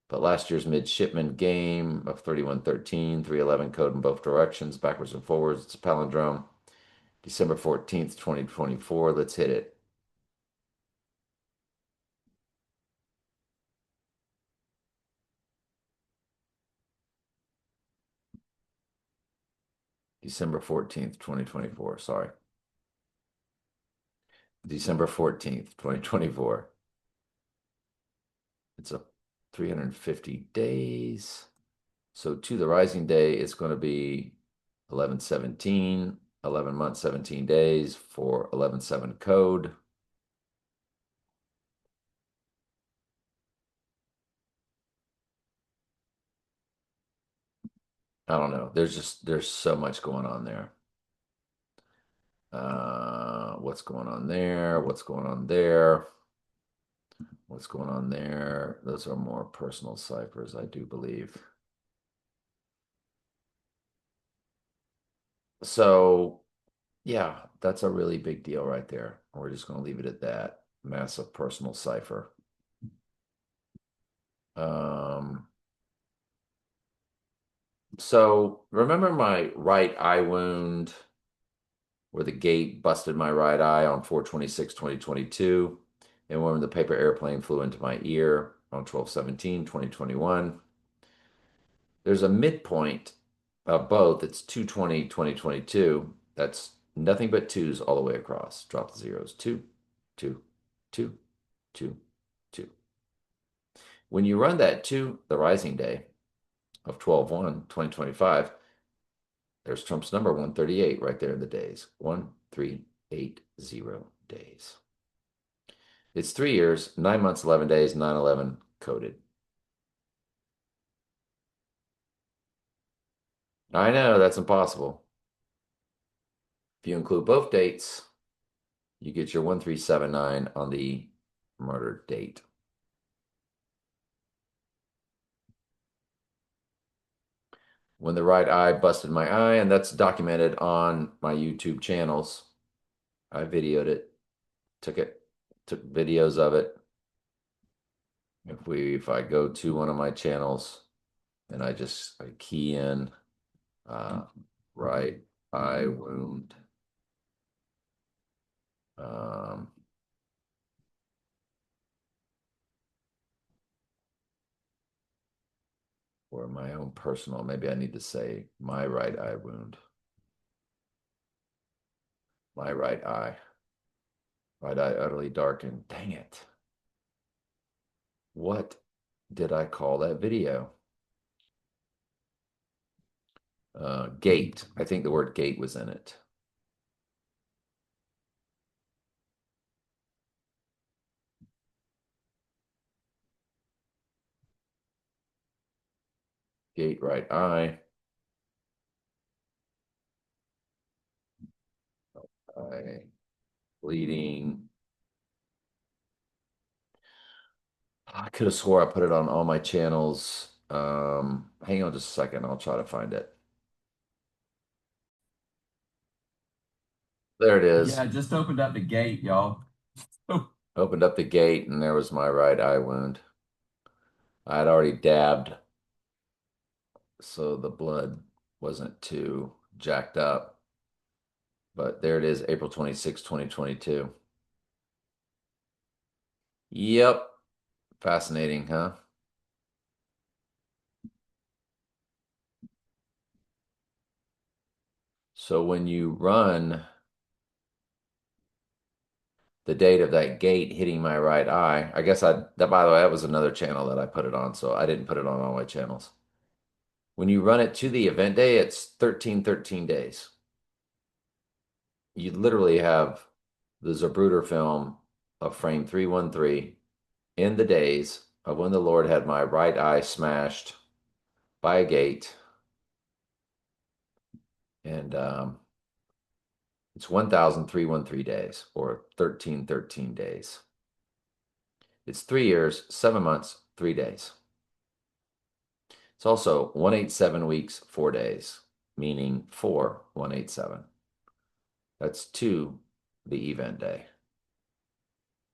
But last year's midshipman game of 3113, 311 code in both directions, backwards and forwards. It's a palindrome. December 14th, 2024. Let's hit it. December 14th, 2024. Sorry. December 14th, 2024. It's a 350 days. So to the rising day, it's going to be 11/17, 11 months, 17 days for 11/7 code. I don't know. There's so much going on there. What's going on there? What's going on there? What's going on there? Those are more personal ciphers, I do believe. So, yeah, that's a really big deal right there. We're just going to leave it at that. Massive personal cipher. Um, so remember my right eye wound where the gate busted my right eye on 4/26/2022, and when the paper airplane flew into my ear on 12/17/2021. There's a midpoint of both. It's 2/20/2022. That's nothing but twos all the way across. Drop the zeros. Two, two, two, two, two. When you run that to the rising day of 12/1/2025, there's Trump's number 138 right there in the days. 1380 days. It's 3 years, 9 months, 11 days, 9/11 coded. I know that's impossible. If you include both dates, you get your 1379 on the murder date. When the right eye busted my eye, and that's documented on my YouTube channels. I videoed it, took videos of it. If I go to one of my channels and I key in uh, right eye wound, um, or my own personal, maybe I need to say my right eye wound, my right eye utterly darkened. Dang it. What did I call that video? Gate. I think the word gate was in it. Gate right eye. Eye bleeding. I could have swore I put it on all my channels. Hang on just a second. I'll try to find it. There it Yeah, is. I just opened up the gate, y'all. Opened up the gate and there was my right eye wound. I had already dabbed, so the blood wasn't too jacked up. But there it is, April 26, 2022. Yep. Fascinating, huh? So when you run the date of that gate hitting my right eye, I guess that by the way, that was another channel that I put it on, so I didn't put it on all my channels. When you run it to the event day, it's 13 days. You literally have the Zapruder film of frame 313 in the days of when the Lord had my right eye smashed by a gate. And it's 1,313 days or 13 days. It's 3 years, 7 months, 3 days. It's also 187 weeks, 4 days, meaning 4187. That's to the event day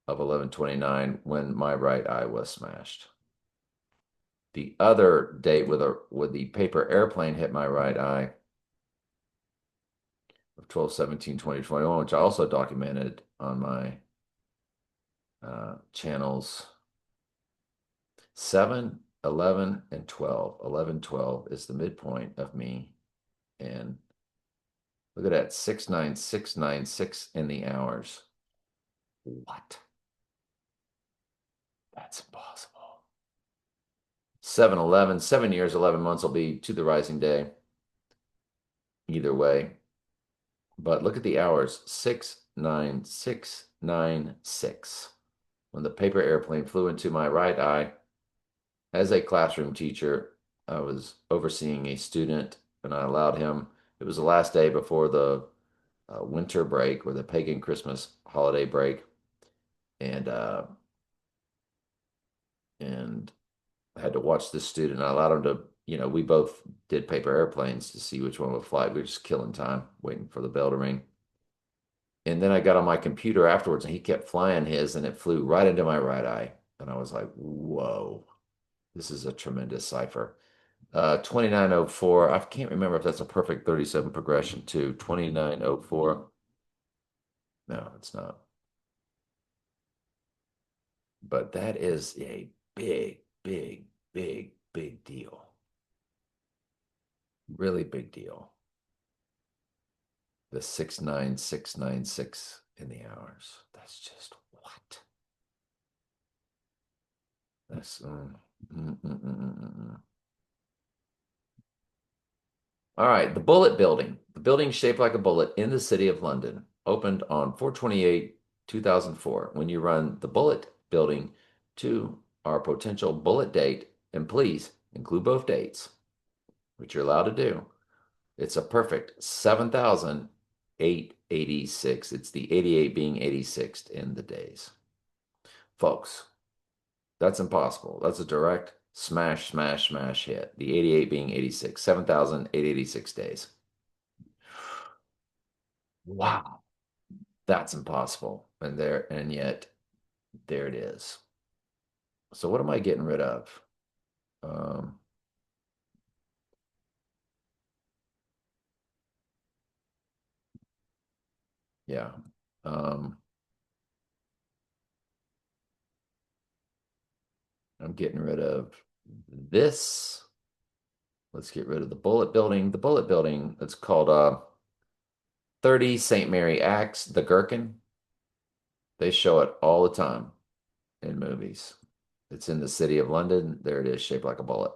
of 11/29 when my right eye was smashed. The other date with the paper airplane hit my right eye of 12/17/2021, which I also documented on my channels 7, 11, and 12. 11, 12 is the midpoint of me. And look at that, 69696 in the hours. What? That's impossible. 7/11, 7 years, 11 months will be to the rising day. Either way. But look at the hours, 69696. When the paper airplane flew into my right eye as a classroom teacher I was overseeing a student and I allowed him, it was the last day before the winter break or the pagan Christmas holiday break. And, uh, and I had to watch this student. I allowed him to, we both did paper airplanes to see which one would fly. We were just killing time waiting for the bell to ring. And then I got on my computer afterwards and he kept flying his and it flew right into my right eye. And I was like, whoa, this is a tremendous cipher. 2904. I can't remember if that's a perfect 37 progression too. 2904. No, it's not. But that is a big, big, big, big deal. Really big deal. The 69696 in the hours. That's just what? That's mm, mm, mm, mm, mm. All right, the Bullet Building. The building shaped like a bullet in the city of London opened on 4/28, 2004. When you run the Bullet Building to our potential bullet date, and please include both dates, which you're allowed to do, it's a perfect 7,886. It's the 88 being 86th in the days. Folks, that's impossible. That's a direct smash, smash, smash hit. The 88 being 86, 7,886 days. Wow, that's impossible. And yet there it is. So what am I getting rid of? Um, yeah. Um, I'm getting rid of this. Let's get rid of the Bullet Building. The Bullet Building, it's called 30 St. Mary Axe, the Gherkin. They show it all the time in movies. It's in the city of London. There it is, shaped like a bullet.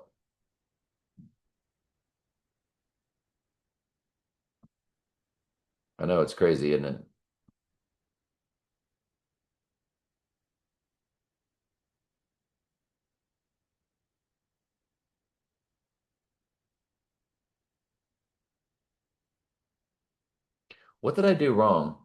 I know it's crazy, isn't it? What did I do wrong?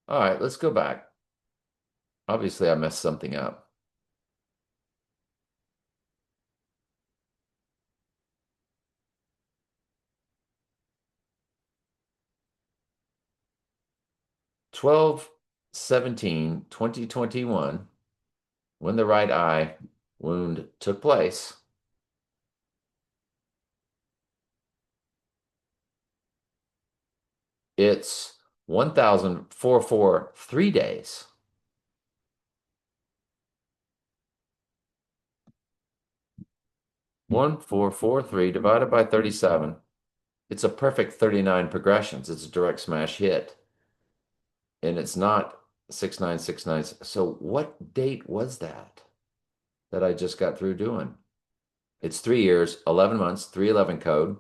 All right, let's go back. Obviously, I messed something up. 12/17/2021, when the right eye wound took place, it's 1,443 days. 1,443 divided by 37. It's a perfect 39 progressions. It's a direct smash hit. And it's not 6,969. So what date was that I just got through doing? It's 3 years, 11 months, 311 code.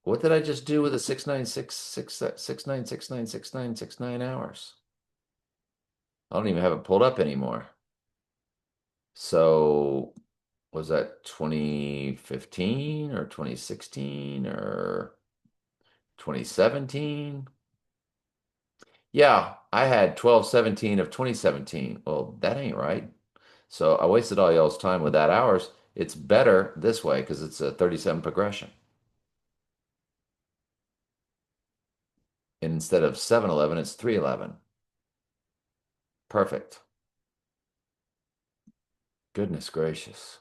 What did I just do with a 6,966,6,969,6,969 hours? I don't even have it pulled up anymore. So was that 2015 or 2016 or 2017? Yeah, I had 12/17 of 2017. Well, that ain't right. So I wasted all y'all's time with that hours. It's better this way because it's a 37 progression. And instead of 711, it's 311. Perfect. Goodness gracious.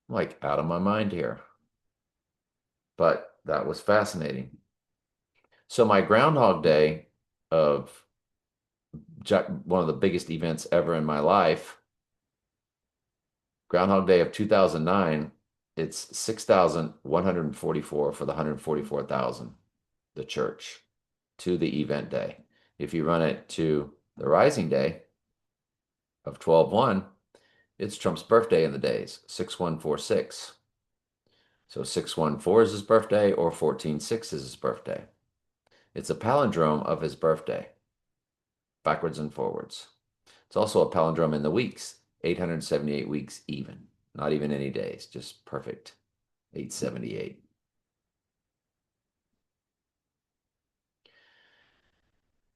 I'm like out of my mind here. But that was fascinating. So my Groundhog Day of one of the biggest events ever in my life, Groundhog Day of 2009, it's 6,144 for the 144,000, the church, to the event day. If you run it to the rising day of 12/1, it's Trump's birthday in the days, 6,146. So 614 is his birthday or 146 is his birthday. It's a palindrome of his birthday, backwards and forwards. It's also a palindrome in the weeks, 878 weeks even. Not even any days, just perfect 878.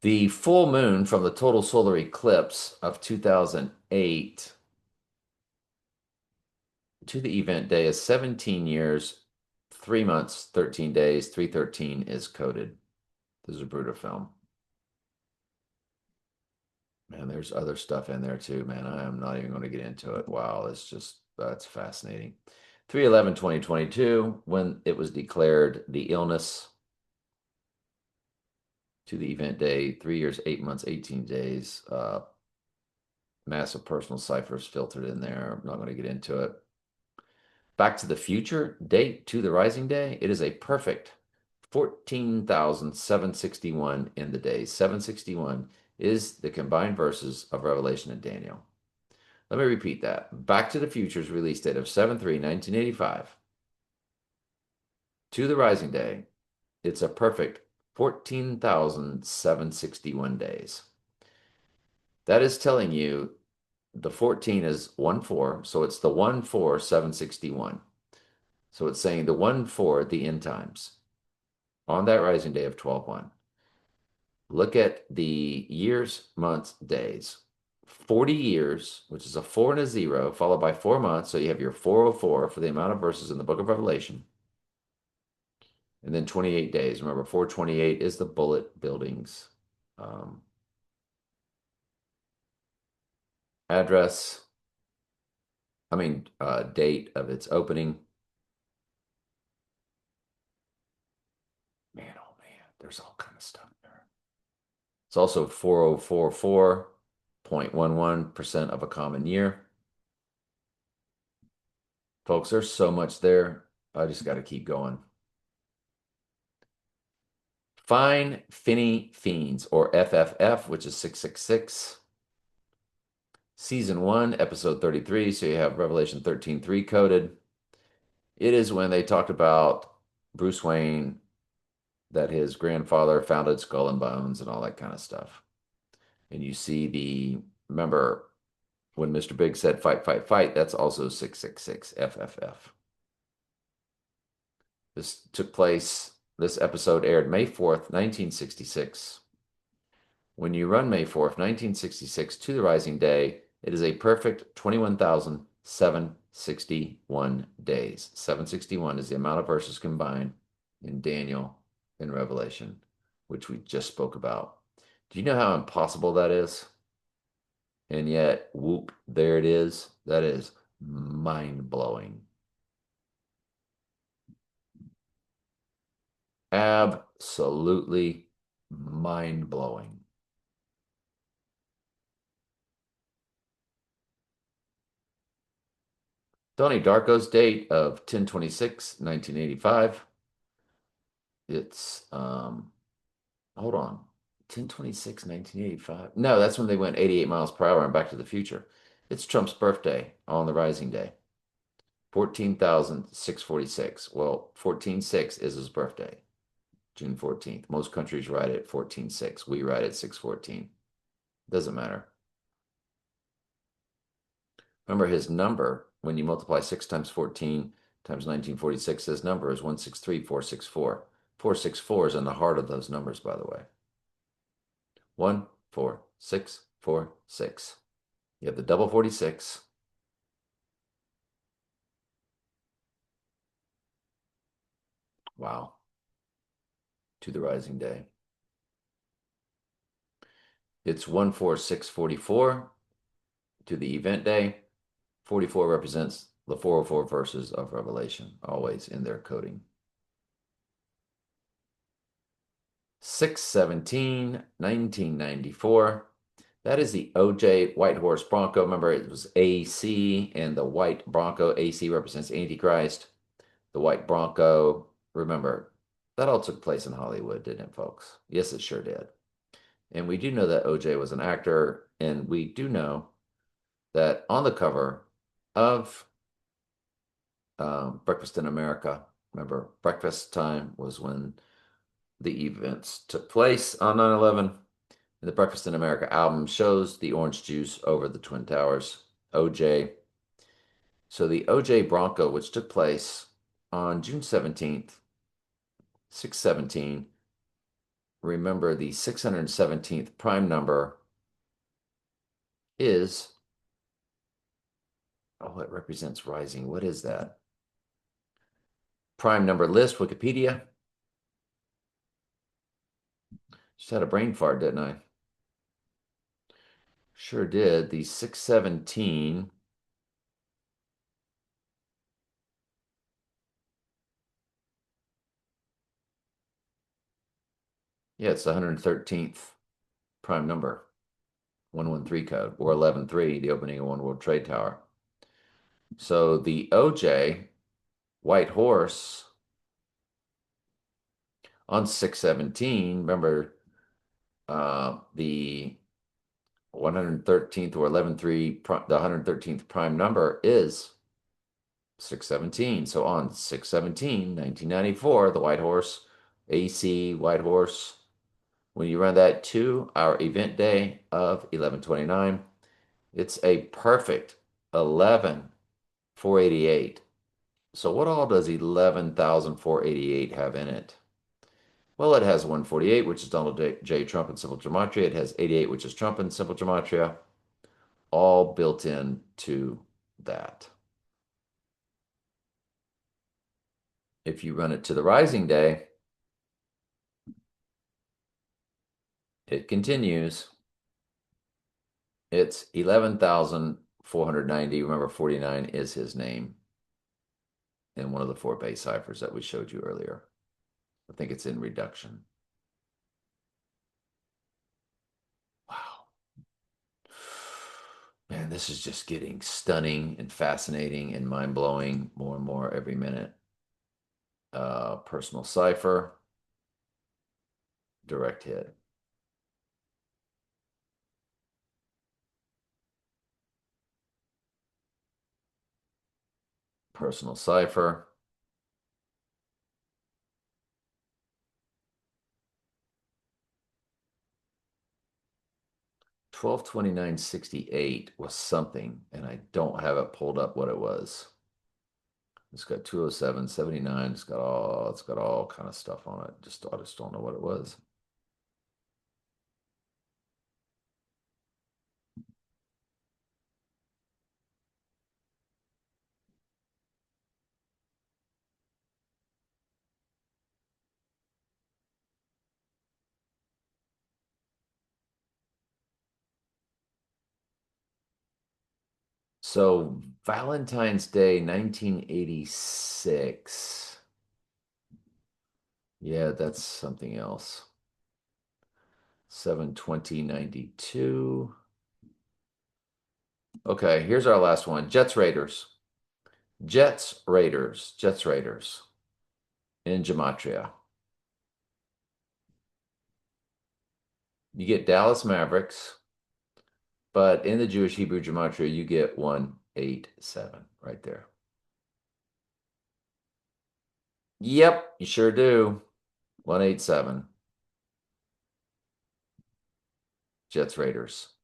The full moon from the total solar eclipse of 2008 to the event day is 17 years, 3 months, 13 days. 313 is coded. This is a Bruder film. Man, there's other stuff in there too, man. I am not even going to get into it. Wow, that's fascinating. 3/11/2022, when it was declared the illness to the event day, 3 years, 8 months, 18 days. Massive personal ciphers filtered in there. I'm not going to get into it. Back to the Future date to the rising day. It is a perfect 14,761 in the day. 761 is the combined verses of Revelation and Daniel. Let me repeat that. Back to the Future's release date of 7/3/1985 to the rising day. It's a perfect 14,761 days. That is telling you the 14 is 1/4, so it's the 1/4/761. So it's saying the 1/4, the end times, on that rising day of 12/1. Look at the years, months, days. 40 years, which is a 4 and a 0, followed by 4 months. So you have your 404 for the amount of verses in the book of Revelation. And then 28 days. Remember, 428 is the bullet buildings address. Date of its opening. Man, oh man, there's all kind of stuff there. It's also 4044.11% of a common year. Folks, there's so much there. I just got to keep going. Fine Finny Fiends, or FFF, which is 666. Season 1, episode 33. So you have Revelation 13:3 coded. It is when they talked about Bruce Wayne, that his grandfather founded Skull and Bones and all that kind of stuff. And you see remember when Mr. Big said fight, fight, fight, that's also 666 FFF. This took place, this episode aired May 4th, 1966. When you run May 4th, 1966 to the rising day, it is a perfect 21,761 days. 761 is the amount of verses combined in Daniel and Revelation, which we just spoke about. Do you know how impossible that is? And yet, whoop, there it is. That is mind-blowing. Absolutely mind-blowing. Donnie Darko's date of 10/26/1985. It's hold on. 10/26/1985. No, that's when they went 88 miles per hour and Back to the Future. It's Trump's birthday on the rising day. 14,646. Well, 14/6 is his birthday. June 14th. Most countries write it 14/6. We write it 6/14. Doesn't matter. Remember his number, when you multiply 6 times 14 times 1946, his number is 163,464. 464 is in the heart of those numbers, by the way. 14646. You have the double 46. Wow. To the rising day. It's 14644 to the event day. 44 represents the 404 verses of Revelation, always in their coding. 6/17/1994. That is the OJ White Horse Bronco. Remember, it was AC, and the white Bronco, AC represents Antichrist. The white Bronco, remember, that all took place in Hollywood, didn't it, folks? Yes, it sure did. And we do know that OJ was an actor, and we do know that on the cover of Breakfast in America. Remember, breakfast time was when the events took place on 9/11. The Breakfast in America album shows the orange juice over the Twin Towers. OJ. So the OJ Bronco, which took place on June 17th, 617. Remember, the 617th prime number is, oh, it represents rising. What is that? Prime number list, Wikipedia. Just had a brain fart, didn't I? Sure did. The 617. Yeah, it's the 113th prime number, 113 code, or 11-3, the opening of One World Trade Tower. So the OJ White Horse on 617, remember the 113th or 11-3, the 113th prime number is 617. So on 617, 1994, the White Horse, AC White Horse, when you run that to our event day of 11/29, it's a perfect 11,488. So what all does 11,488 have in it? Well, it has 148, which is Donald J. Trump in simple gematria. It has 88, which is Trump in simple gematria, all built into that. If you run it to the rising day, it continues. It's 11,490. Remember, 49 is his name in one of the four base ciphers that we showed you earlier. I think it's in reduction. Wow. Man, this is just getting stunning and fascinating and mind-blowing more and more every minute. Personal cipher, direct hit. Personal cipher. $1229.68 was something, and I don't have it pulled up what it was. It's got 207.79. It's got all kind of stuff on it. I just don't know what it was. So Valentine's Day 1986. Yeah, that's something else. 7/20/92. Okay, here's our last one. Jets Raiders. Jets Raiders. Jets Raiders in gematria. You get Dallas Mavericks, but in the Jewish Hebrew gematria, you get 187 right there. Yep, you sure do. 187. Jets Raiders.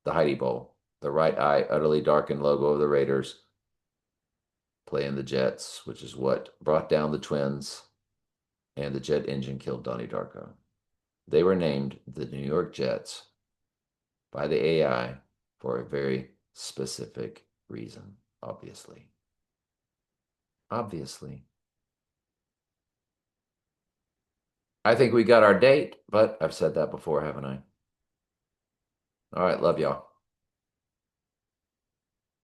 The Heidi Bowl. The right eye utterly darkened logo of the Raiders playing the Jets, which is what brought down the Twins, and the jet engine killed Donnie Darko. They were named the New York Jets by the AI for a very specific reason, obviously. Obviously. I think we got our date, but I've said that before, haven't I? All right, love y'all.